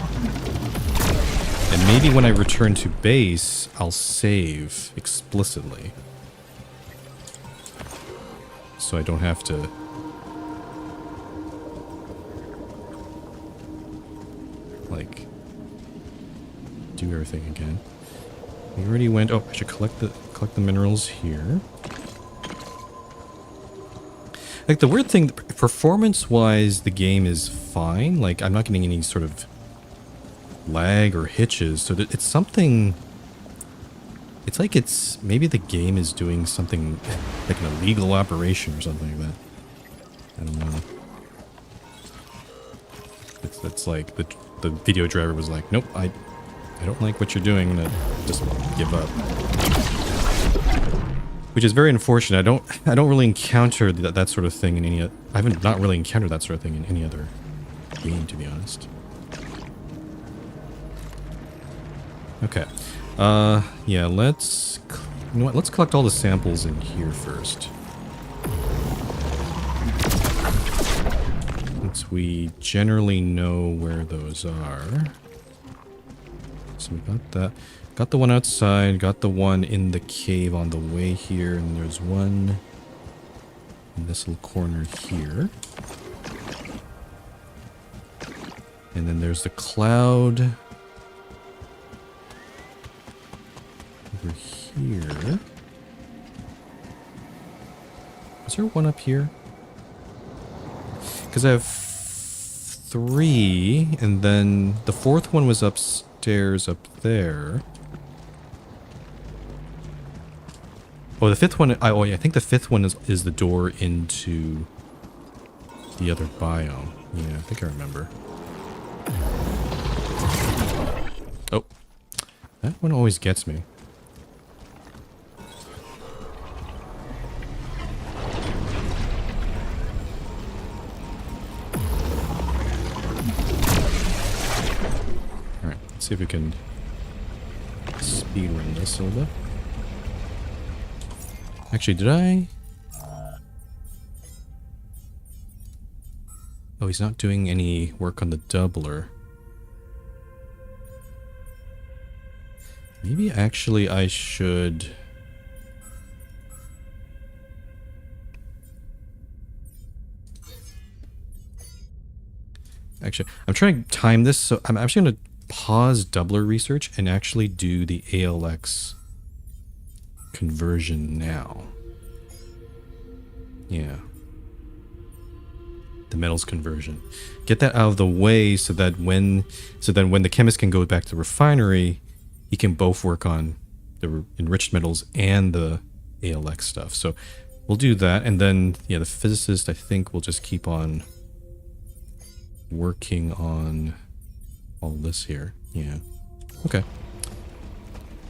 And maybe when I return to base, I'll save explicitly. So I don't have to... like... do everything again. We already went... Oh, I should collect the minerals here. Like, the weird thing, performance-wise, the game is fine. Like, I'm not getting any sort of lag or hitches. So it's something... It's like maybe the game is doing something like an illegal operation or something like that. I don't know. It's like the video driver was like, nope, I I don't like what you're doing, then just give up. Which is very unfortunate. I don't really encounter that sort of thing in any. I haven't not really encountered that sort of thing in any other game, to be honest. Okay. Yeah. Let's. You know what? Let's collect all the samples in here first. Since we generally know where those are. So we got that. Got the one outside, got the one in the cave on the way here, and there's one in this little corner here. And then there's the cloud over here. Is there one up here? Because I have 3, and then the 4th one was upstairs up there. Oh, the 5th one. Oh, yeah, I think the 5th one is the door into the other biome. Yeah, I think I remember. Oh, that one always gets me. All right, let's see if we can speed run this a little bit. Actually, did I? Oh, he's not doing any work on the doubler. Maybe actually I should... Actually, I'm trying to time this, so I'm actually going to pause doubler research and actually do the ALX conversion now. Yeah. The metals conversion. Get that out of the way so that when the chemist can go back to the refinery, he can both work on the enriched metals and the ALX stuff. So we'll do that, and then yeah, the physicist I think will just keep on working on all this here. Yeah. Okay.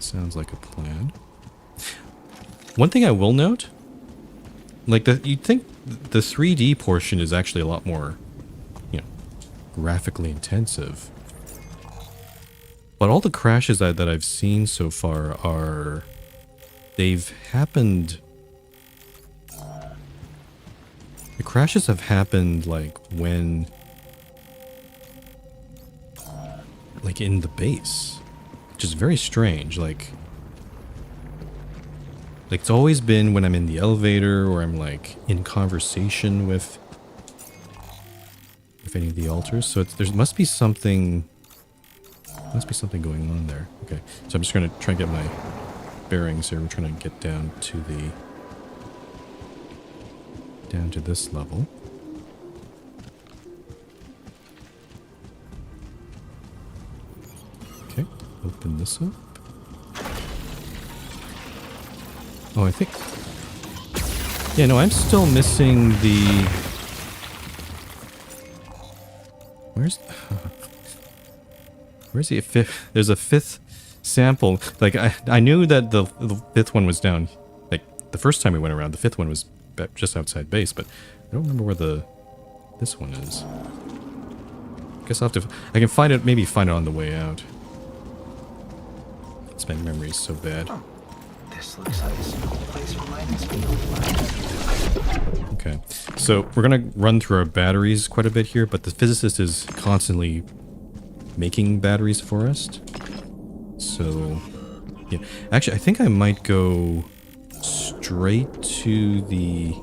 Sounds like a plan. One thing I will note, like you'd think the 3D portion is actually a lot more, you know, graphically intensive. But all the crashes that I've seen so far they've happened. The crashes have happened like when, like in the base, which is very strange. Like it's always been when I'm in the elevator or I'm like in conversation with any of the altars. So there must be something going on there. Okay, so I'm just gonna try and get my bearings here. We're trying to get down to this level. Okay, open this up. Oh, I think... Yeah, no, I'm still missing the... Where's the fifth? There's a 5th sample. Like, I knew that the 5th one was down. Like, the first time we went around, the 5th one was just outside base, but I don't remember where this one is. I guess I'll have to... I can find it, maybe find it on the way out. My memory is so bad. This looks like a small place for miners. Okay, so we're gonna run through our batteries quite a bit here, but the physicist is constantly making batteries for us. So, yeah. Actually, I think I might go straight to the...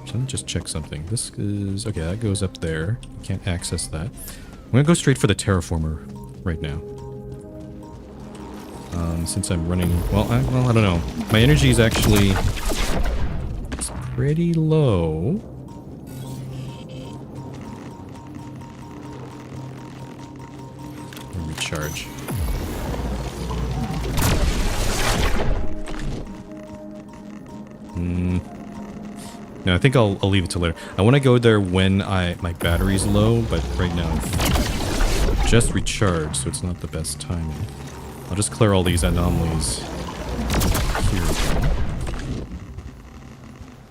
Let me just check something. This is... Okay, that goes up there. Can't access that. I'm gonna go straight for the terraformer right now. Since I'm running... Well, I don't know. My energy is actually... It's pretty low. Recharge. No, I think I'll leave it till later. I want to go there when my battery's low, but right now I've just recharged, so it's not the best timing. I'll just clear all these anomalies here.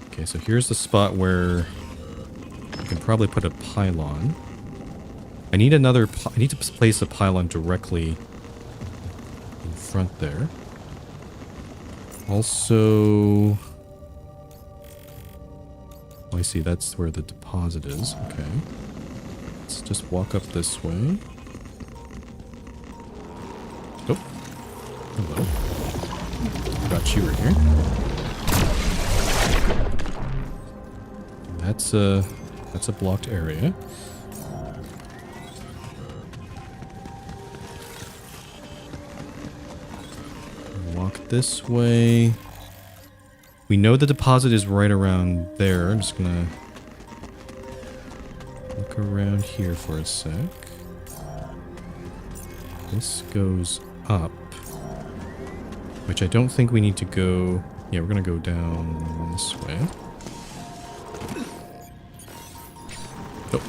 Okay, so here's the spot where I can probably put a pylon. I need to place a pylon directly in front there. Also, I see that's where the deposit is. Okay. Let's just walk up this way. Oh. Hello. Forgot you were here. That's a blocked area. Walk this way. We know the deposit is right around there. I'm just gonna look around here for a sec. This goes up, which I don't think we need to go. Yeah, we're gonna go down this way. Oh,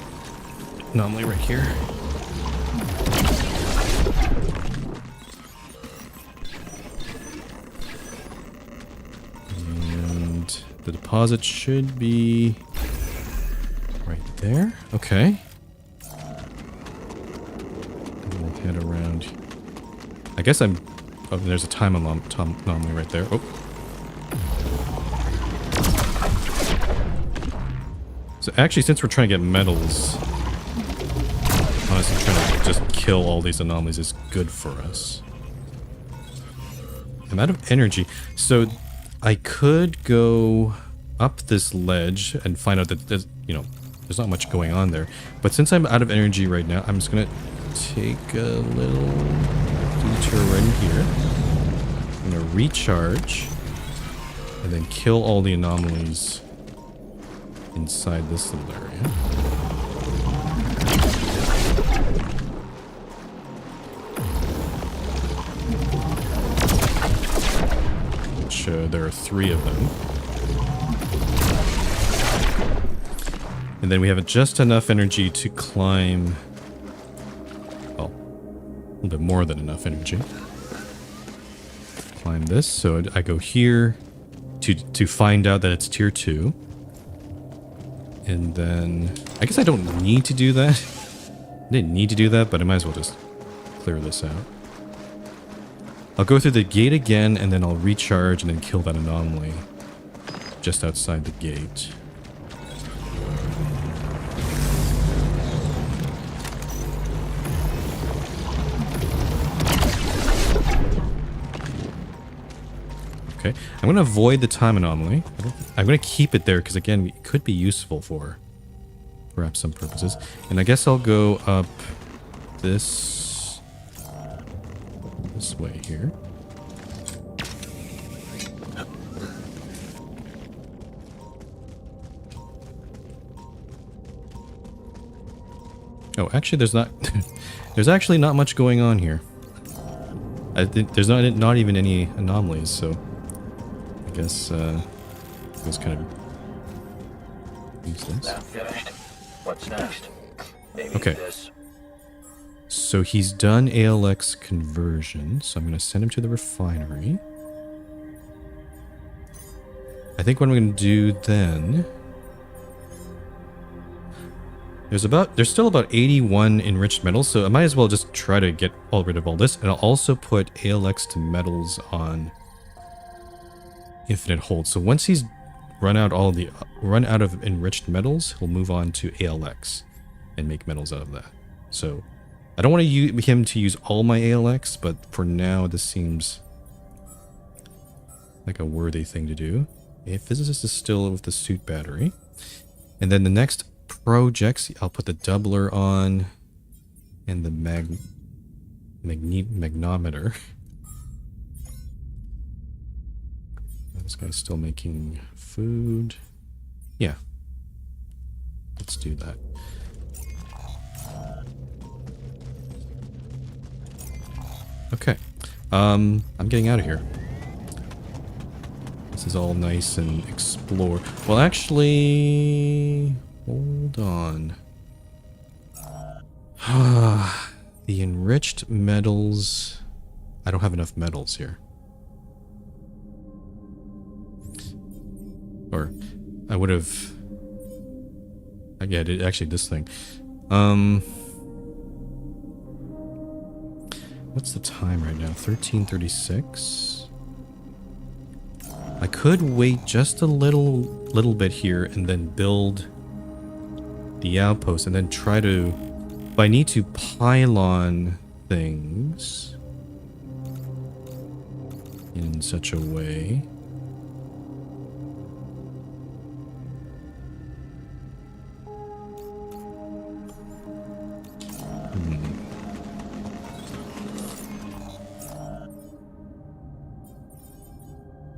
anomaly right here. The deposit should be right there. Okay. And we'll head around. I guess I'm... Oh, there's a time anomaly right there. Oh. So actually, since we're trying to get metals, honestly, trying to just kill all these anomalies is good for us. I'm out of energy. So... I could go up this ledge and find out that there's, there's not much going on there. But since I'm out of energy right now, I'm just going to take a little detour right in here. I'm going to recharge and then kill all the anomalies inside this little area. There are 3 of them. And then we have just enough energy to climb... Well, a little bit more than enough energy. Climb this, so I go here to find out that it's tier 2. And then... I guess I don't need to do that. I didn't need to do that, but I might as well just clear this out. I'll go through the gate again, and then I'll recharge and then kill that anomaly just outside the gate. Okay, I'm going to avoid the time anomaly. I'm going to keep it there because, again, it could be useful for perhaps some purposes. And I guess I'll go up this way here. Oh, actually, there's not. There's actually not much going on here. There's not even any anomalies, so I guess it's kind of useless. Now finished. What's next? Maybe Okay. this. So he's done ALX conversion, so I'm going to send him to the refinery. I think what I'm going to do then... There's still about 81 enriched metals, so I might as well just try to get rid of all this. And I'll also put ALX to metals on infinite hold. So once he's run out of enriched metals, he'll move on to ALX and make metals out of that. So I don't want him to use all my ALX, but for now this seems like a worthy thing to do. A physicist is still with the suit battery. And then the next projects, I'll put the doubler on and the magnometer. This guy's still making food. Yeah. Let's do that. Okay. I'm getting out of here. This is all nice and explore. Well, actually, hold on. The enriched metals. I don't have enough metals here. Or I would have. Yeah, actually this thing. What's the time right now? 13:36. I could wait just a little bit here and then build the outpost and then try to. If I need to pylon things in such a way.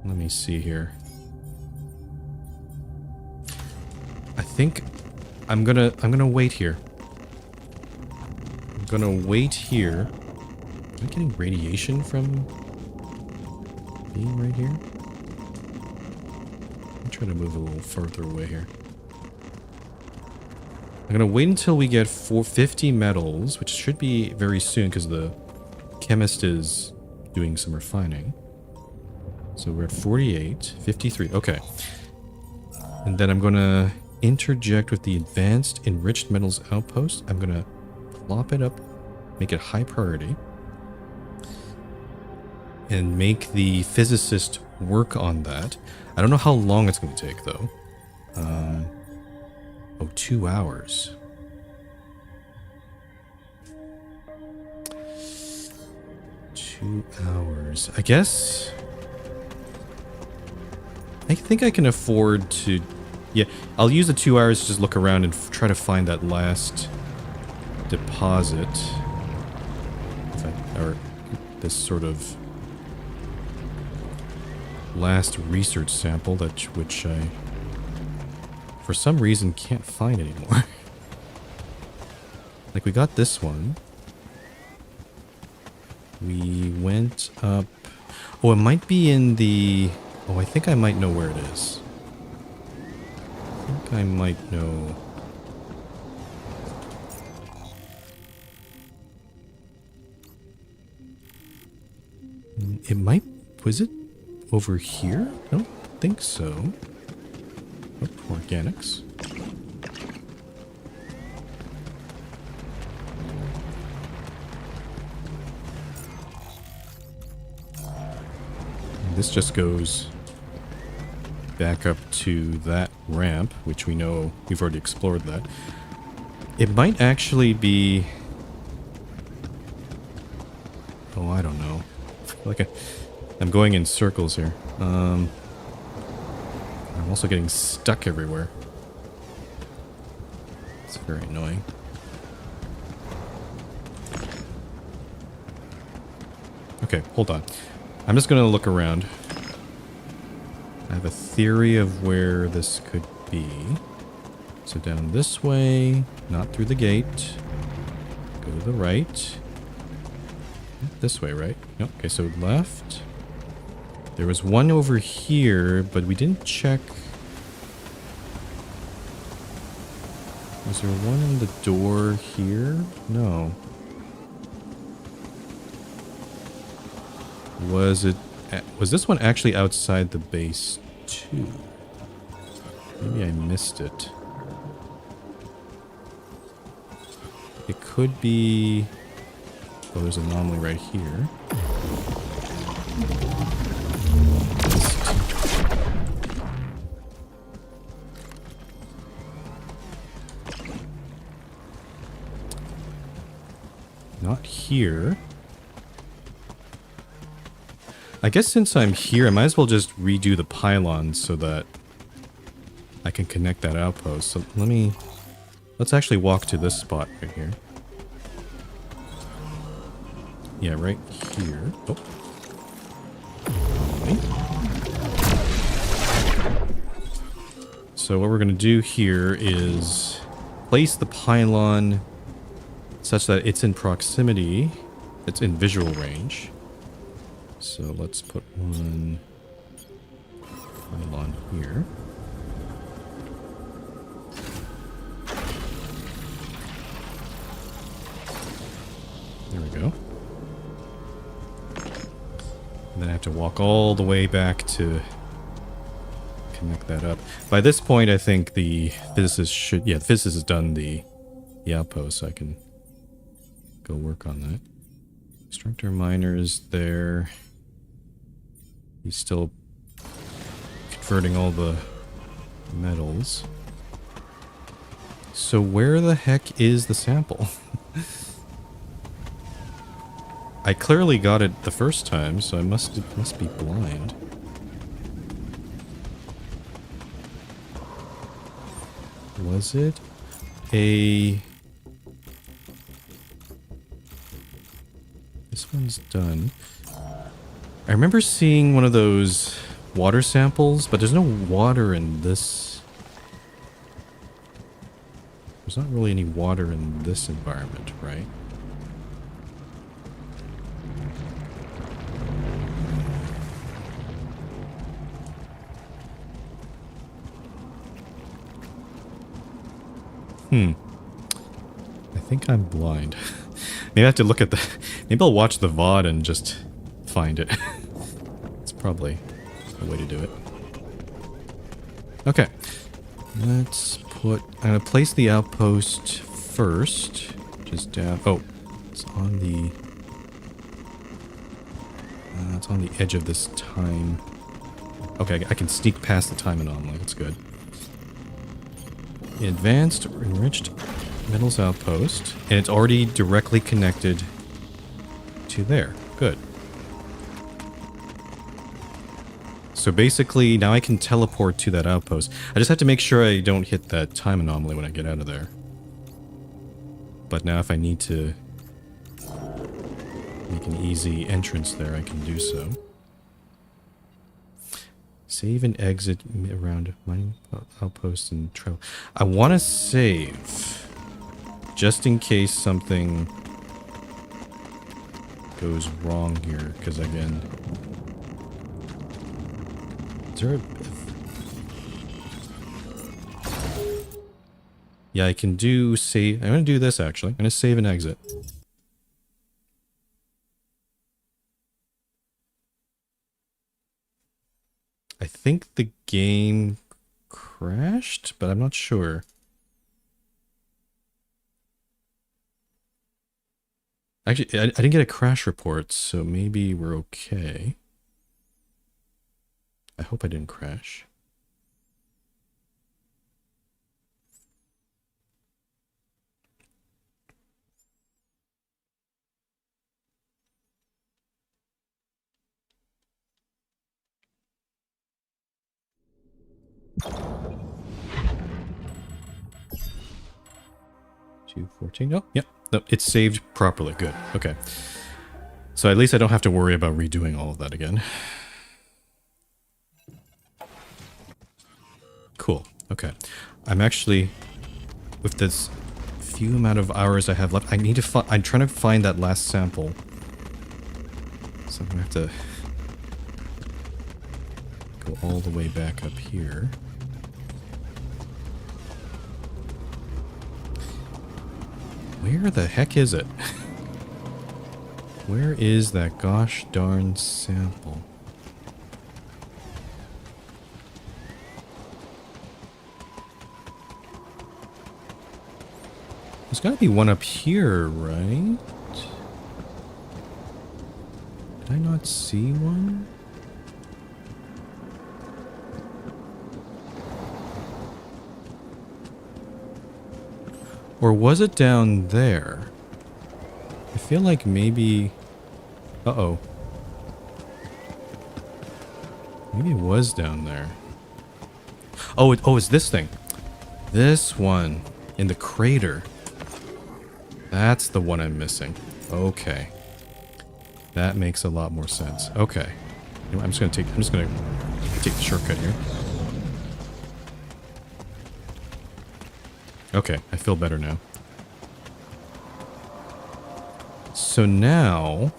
Let me see here. I think I'm gonna wait here. I'm gonna wait here. Am I getting radiation from being right here? I'm trying to move a little further away here. I'm gonna wait until we get 450 metals, which should be very soon because the chemist is doing some refining. So we're at 48, 53, okay. And then I'm gonna interject with the advanced enriched metals outpost. I'm gonna plop it up, make it high priority, and make the physicist work on that. I don't know how long it's gonna take though. Oh, 2 hours. I guess. I think I can afford to. Yeah, I'll use the 2 hours to just look around and try to find that last deposit. Or this sort of last research sample which I, for some reason, can't find anymore. Like, we got this one. We went up. Oh, it might be in the. Oh, I think I might know where it is. I think I might know. It might. Was it over here? I don't think so. Oh, organics. And this just goes back up to that ramp, which we know we've already explored that. It might actually be. Oh, I don't know. I'm going in circles here. I'm also getting stuck everywhere. It's very annoying. Okay, hold on. I'm just gonna look around. I have a theory of where this could be. So down this way, not through the gate. Go to the right. This way, right? No, okay, so left. There was one over here, but we didn't check. Was there one in the door here? No. Was this one actually outside the base too? Maybe I missed it. It could be. Oh, there's an anomaly right here. Not here. I guess since I'm here, I might as well just redo the pylons so that I can connect that outpost. So let's actually walk to this spot right here. Yeah, right here. Oh. Okay. So what we're going to do here is place the pylon such that it's in proximity. It's in visual range. So let's put one on here. There we go. And then I have to walk all the way back to connect that up. By this point, I think the physicist should... Yeah, the physicist has done the outpost, so I can go work on that. Instructor miner is there. He's still converting all the metals. So where the heck is the sample? I clearly got it the first time, so I must be blind. Was it a... This one's done. I remember seeing one of those water samples, but there's no water in this. There's not really any water in this environment, right? I think I'm blind. Maybe I have to look at the... Maybe I'll watch the VOD and just find it. It's probably the way to do it. Okay. Let's put... I'm going to place the outpost first. Just down... Oh. It's on the... it's on the edge of this time. Okay, I can sneak past the time anomaly. That's good. Advanced enriched metals outpost, and it's already directly connected to there. Good. So basically, now I can teleport to that outpost. I just have to make sure I don't hit that time anomaly when I get out of there. But now if I need to make an easy entrance there, I can do so. Save and exit around mining outpost and trail. I want to save just in case something goes wrong here, because again, is there a... Yeah, I can do save. I'm going to do this actually. I'm going to save and exit. I think the game crashed, but I'm not sure. Actually, I didn't get a crash report, so maybe we're okay. I hope I didn't crash. $214. Oh, yeah. No, it's saved properly. Good. Okay. So at least I don't have to worry about redoing all of that again. Cool. Okay. I'm actually, with this few amount of hours I have left, I need to find, I'm trying to find that last sample. So I'm gonna have to go all the way back up here. Where the heck is it? Where is that gosh darn sample? There's gotta be one up here, right? Did I not see one? Or was it down there? I feel like maybe... Uh-oh. Maybe it was down there. Oh, it's this thing. This one. In the crater. That's the one I'm missing. Okay. That makes a lot more sense. Okay. You know, I'm just gonna take the shortcut here. Okay, I feel better now. So now...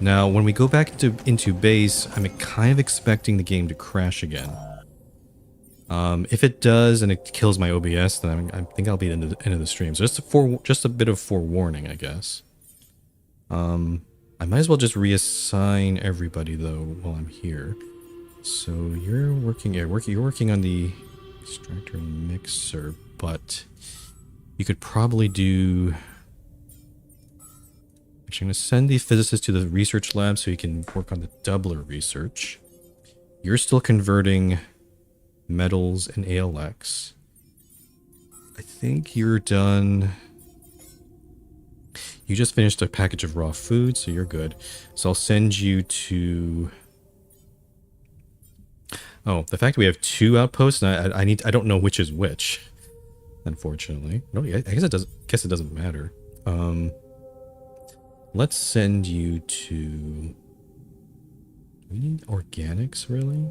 Now, when we go back into base, I'm kind of expecting the game to crash again. If it does and it kills my OBS, then I think I'll be at the end of the stream. So just a bit of forewarning, I guess. I might as well just reassign everybody though while I'm here. So you're working on the extractor and mixer, but you could probably do. Actually, I'm going to send the physicist to the research lab so he can work on the doubler research. You're still converting metals and ALX. I think you're done. You just finished a package of raw food, so you're good. So I'll send you to... Oh, the fact that we have 2 outposts, and I don't know which is which, unfortunately. No, I guess it doesn't matter. Let's send you to... Do we need organics, really?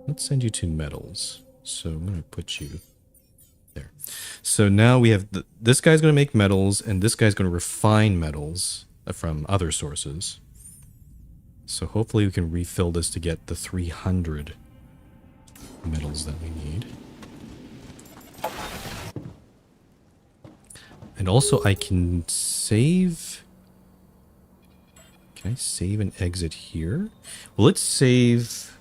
Let's send you to metals. So I'm going to put you there. So now we have... this guy's going to make metals, and this guy's going to refine metals from other sources. So hopefully we can refill this to get the 300 metals that we need. And also I can save... Can I save and exit here? Well, let's save...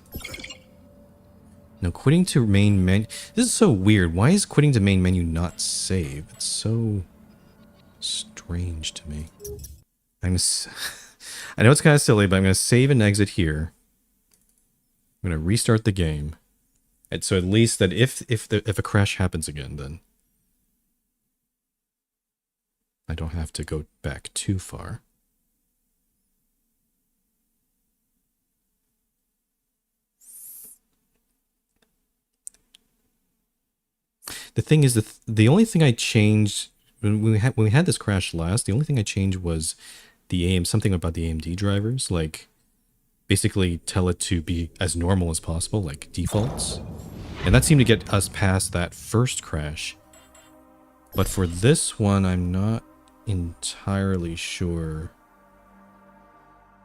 No, quitting to main menu... This is so weird. Why is quitting to main menu not save? It's so strange to me. I'm I know it's kind of silly, but I'm going to save and exit here. I'm going to restart the game. And so at least that if a crash happens again, then I don't have to go back too far. The thing is, the only thing I changed when we had this crash last, the only thing I changed was the something about the AMD drivers, like basically tell it to be as normal as possible, like defaults. And that seemed to get us past that first crash. But for this one, I'm not entirely sure.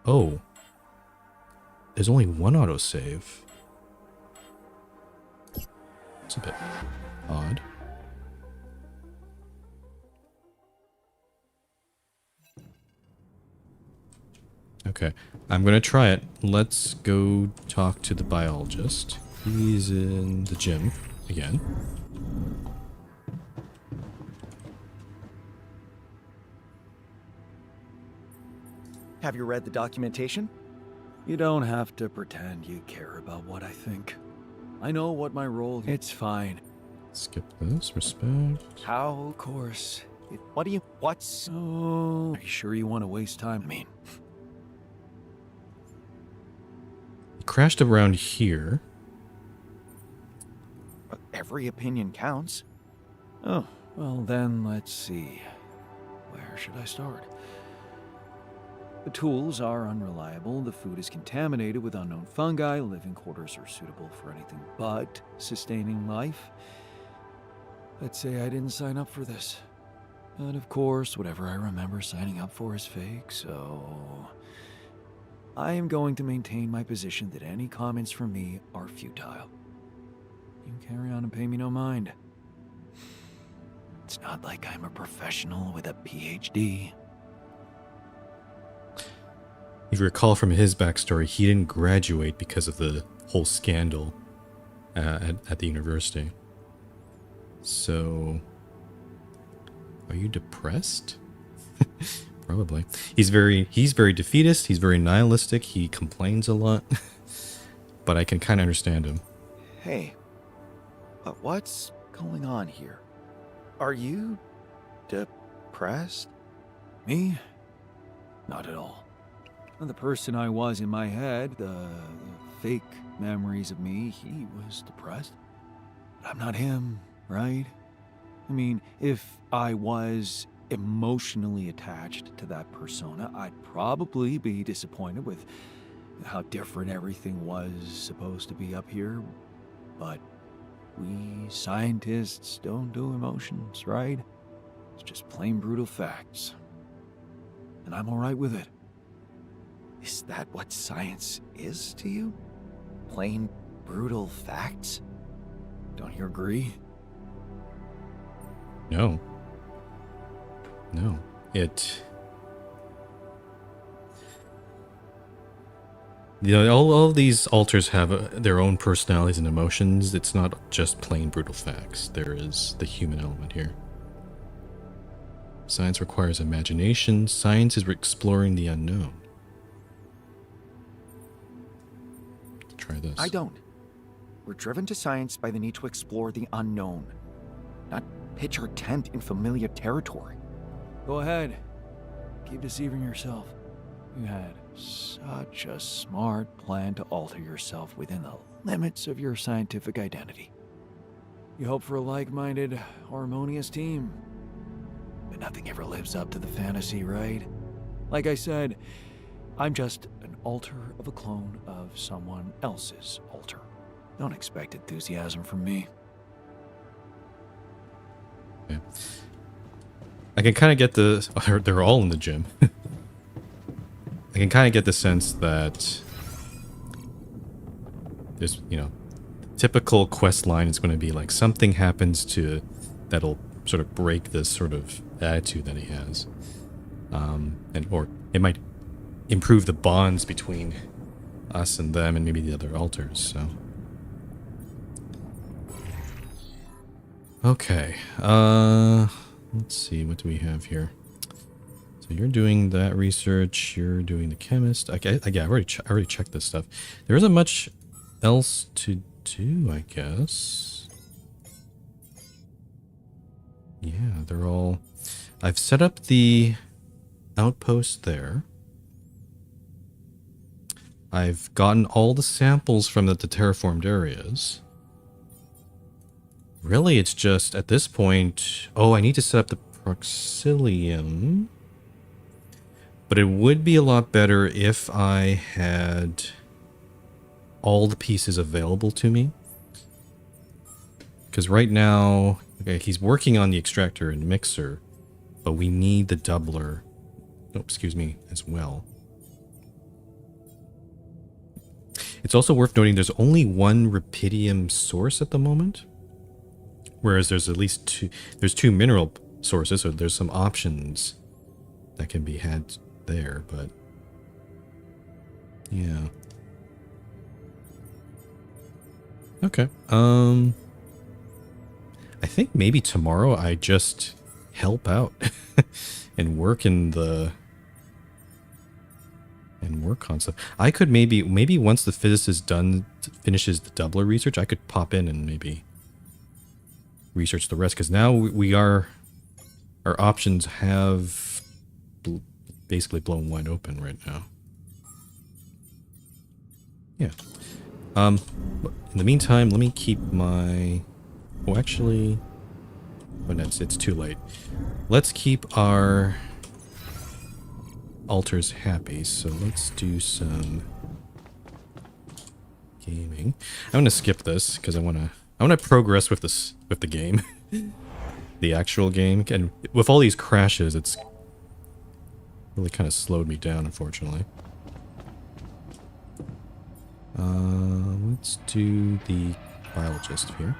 Oh, there's only one autosave. It's a bit odd. Okay, I'm gonna try it. Let's go talk to the biologist. He's in the gym again. Have you read the documentation? You don't have to pretend you care about what I think. I know what my role... It's fine. Skip this. Respect. How? Of course. What do you... What's... Oh, are you sure you want to waste time? I mean... He crashed around here. Every opinion counts. Oh, well then, let's see. Where should I start? The tools are unreliable, the food is contaminated with unknown fungi, living quarters are suitable for anything but sustaining life. Let's say I didn't sign up for this. But of course, whatever I remember signing up for is fake, so... I am going to maintain my position that any comments from me are futile. You can carry on and pay me no mind. It's not like I'm a professional with a PhD. If you recall from his backstory, he didn't graduate because of the whole scandal at the university. So, are you depressed? Probably. He's very defeatist. He's very nihilistic. He complains a lot, but I can kind of understand him. Hey, what's going on here? Are you depressed? Me? Not at all. The person I was in my head, the fake memories of me, he was depressed. But I'm not him, right? I mean, if I was emotionally attached to that persona, I'd probably be disappointed with how different everything was supposed to be up here. But we scientists don't do emotions, right? It's just plain brutal facts. and I'm alright with it. Is that what science is to you? Plain, brutal facts? Don't you agree? No. No. It... You know, all of these altars have their own personalities and emotions. It's not just plain brutal facts. There is the human element here. Science requires imagination. Science is exploring the unknown. Try this. I don't. We're driven to science by the need to explore the unknown, not pitch our tent in familiar territory. Go ahead. Keep deceiving yourself. You had such a smart plan to alter yourself within the limits of your scientific identity. You hope for a like-minded, harmonious team. But nothing ever lives up to the fantasy, right? Like I said, I'm just an alter of a clone of someone else's alter. Don't expect enthusiasm from me. Yeah. I can kind of get the... They're all in the gym. I can kind of get the sense that there's, you know, typical quest line is going to be like something happens to that'll sort of break this sort of attitude that he has, or it might improve the bonds between us and them and maybe the other altars. So okay, let's see, what do we have here? So you're doing that research, you're doing the chemist. Okay, yeah, I already checked this stuff. There isn't much else to do, I guess. Yeah, they're all... I've set up the outpost there. I've gotten all the samples from the terraformed areas. Really, it's just, at this point... Oh, I need to set up the Proxilium. But it would be a lot better if I had all the pieces available to me. Because right now, okay, he's working on the extractor and mixer, but we need the doubler, oh, excuse me, as well. It's also worth noting there's only one rubidium source at the moment, whereas there's at least two mineral sources, so there's some options that can be had there, but yeah. Okay. I think maybe tomorrow I just help out and work on stuff. I could maybe once the physicist finishes the doubler research, I could pop in and maybe research the rest, because now our options have basically blown wide open right now. Yeah. In the meantime, let me keep my... Oh, actually... Oh, no, it's too late. Let's keep our altars happy, so let's do some gaming. I'm gonna skip this because I wanna progress with the game. The actual game. And with all these crashes, it's really kind of slowed me down, unfortunately. Let's do the biologist here.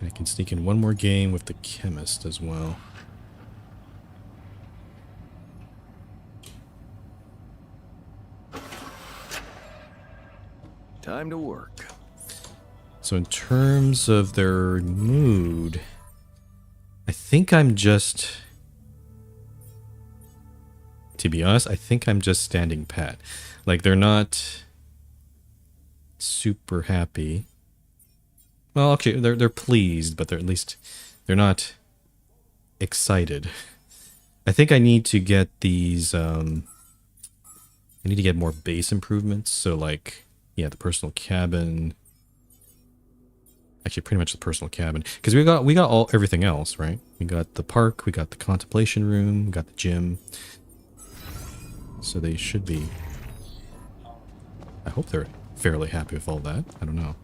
And I can sneak in one more game with the chemist as well. Time to work. So in terms of their mood, I think I'm just... To be honest, I think I'm just standing pat. Like, they're not super happy. Well, okay, they're pleased, but they're not excited. I think I need to get these, I need to get more base improvements. So, like, yeah, the personal cabin. Actually, pretty much the personal cabin, because we got everything else, right? We got the park, we got the contemplation room, we got the gym. So they should be I hope they're fairly happy with all that. I don't know.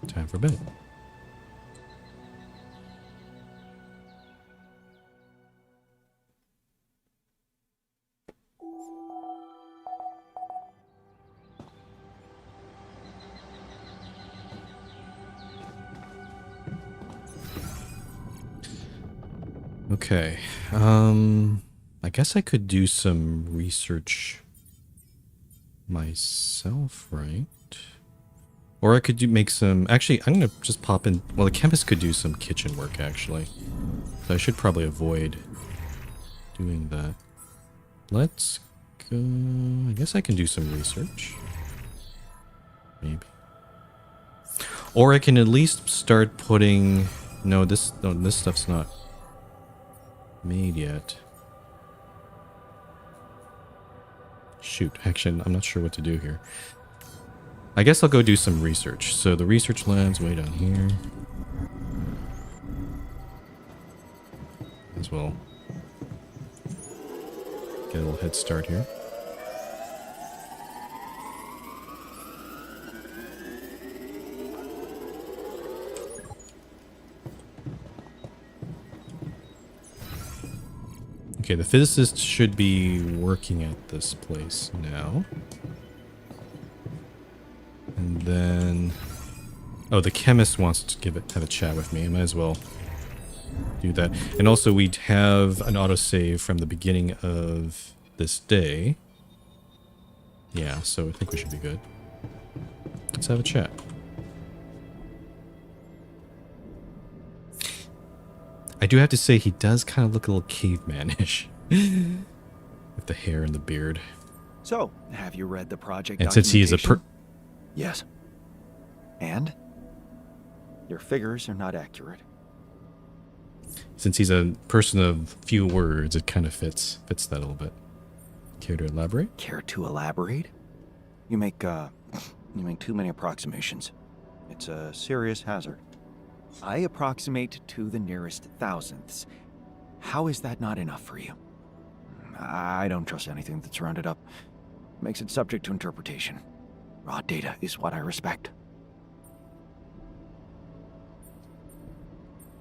Time for bed. Okay. I guess I could do some research myself, right? Or I could make some... Actually, I'm going to just pop in... Well, the chemist could do some kitchen work, actually. So I should probably avoid doing that. Let's go... I guess I can do some research. Maybe. Or I can at least start putting... No, this stuff's not made yet. Shoot, actually, I'm not sure what to do here. I guess I'll go do some research. So the research lab's way down here. As well. Get a little head start here. Okay, the physicist should be working at this place now. And then... Oh, the chemist wants to have a chat with me. I might as well do that. And also, we have an autosave from the beginning of this day. Yeah, so I think we should be good. Let's have a chat. I do have to say, he does kind of look a little caveman-ish. With the hair and the beard. So, have you read the project And since he is a Yes. And? Your figures are not accurate. Since he's a person of few words, it kind of fits that a little bit. Care to elaborate? Care to elaborate? You make too many approximations. It's a serious hazard. I approximate to the nearest thousandths. How is that not enough for you? I don't trust anything that's rounded up. Makes it subject to interpretation. Raw data is what I respect.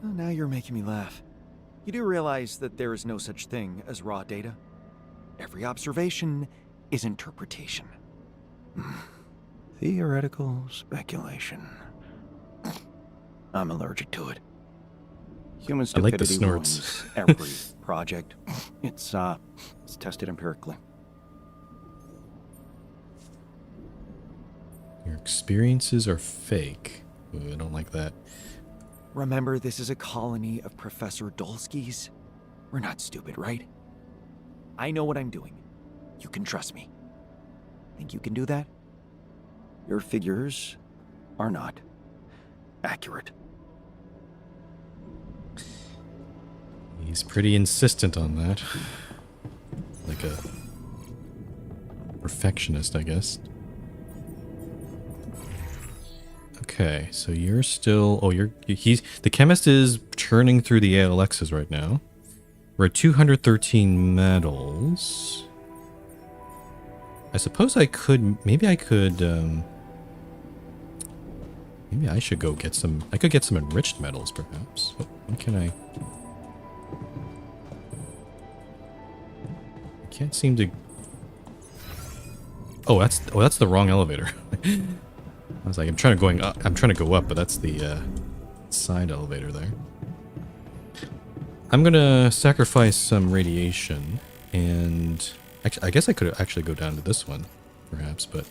Well, now you're making me laugh. You do realize that there is no such thing as raw data? Every observation is interpretation. Theoretical speculation. I'm allergic to it. Human I like the stupidity snorts. ruins every project. It's tested empirically. Your experiences are fake. Ooh, I don't like that. Remember, this is a colony of Professor Dolskys. We're not stupid, right? I know what I'm doing. You can trust me. Think you can do that? Your figures are not accurate. He's pretty insistent on that. Like a perfectionist, I guess. Okay, so you're still... Oh, the chemist is churning through the ALXs right now. We're at 213 metals. I suppose I could... Maybe I could... maybe I should go get some... I could get some enriched metals, perhaps. What can I... I can't seem to... Oh, that's the wrong elevator. I was like, I'm trying to go up, but that's the side elevator there. I'm gonna sacrifice some radiation, and I guess I could actually go down to this one, perhaps, but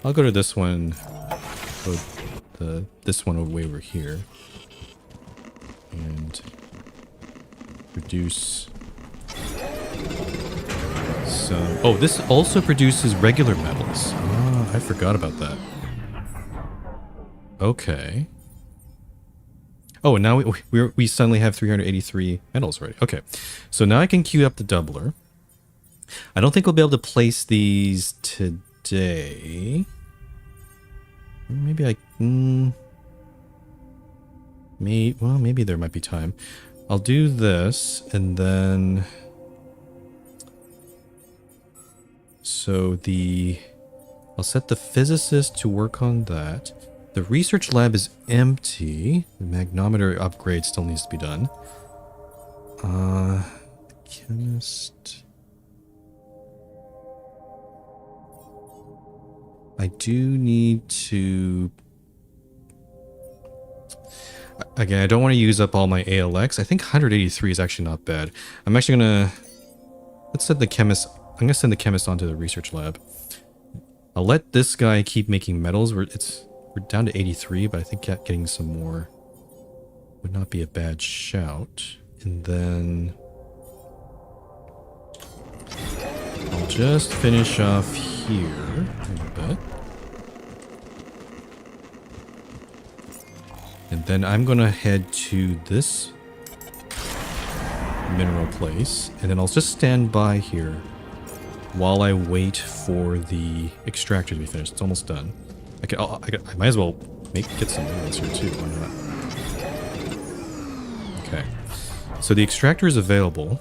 I'll go to this one. This one way over here, and produce some. Oh, this also produces regular metals. Ah, I forgot about that. Okay. Oh, and now we suddenly have 383 metals already. Okay, so now I can queue up the doubler. I don't think we'll be able to place these today. Maybe I... maybe there might be time. I'll do this, and then... So I'll set the physicist to work on that. The research lab is empty. The magnometer upgrade still needs to be done. Chemist. I do need to... Again, I don't want to use up all my ALX. I think 183 is actually not bad. I'm actually gonna... Let's send the chemist... I'm gonna send the chemist onto the research lab. I'll let this guy keep making metals. We're down to 83, but I think getting some more would not be a bad shout. And then I'll just finish off here a little bit. And then I'm gonna head to this mineral place, and then I'll just stand by here while I wait for the extractor to be finished. It's almost done. I might as well get some minerals here too. Why not? Okay. So the extractor is available.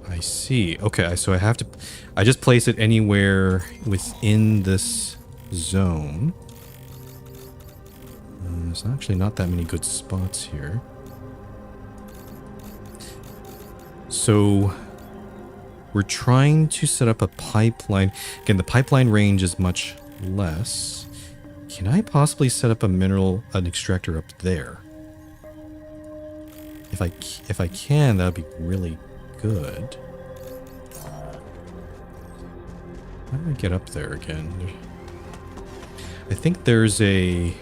I see. Okay, so I just place it anywhere within this zone. There's actually not that many good spots here. So we're trying to set up a pipeline. Again, the pipeline range is much less. Can I possibly set up an extractor up there? If I can, that'd be really good. How do I get up there again? I think there's a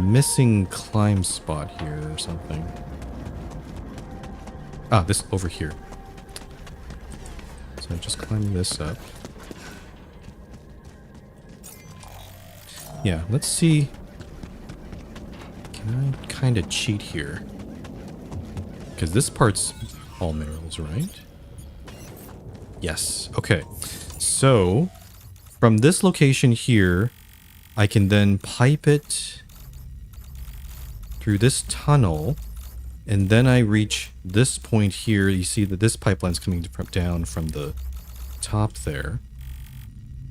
missing climb spot here or something. Ah, this over here. So just climb this up. Yeah, let's see. Can I kind of cheat here? Because this part's all minerals, right? Yes. Okay. So, from this location here, I can then pipe it through this tunnel, and then I reach this point here. You see that this pipeline's coming down from the top there.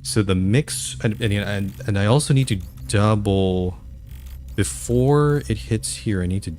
So the mix, and I also need to double, before it hits here, I need to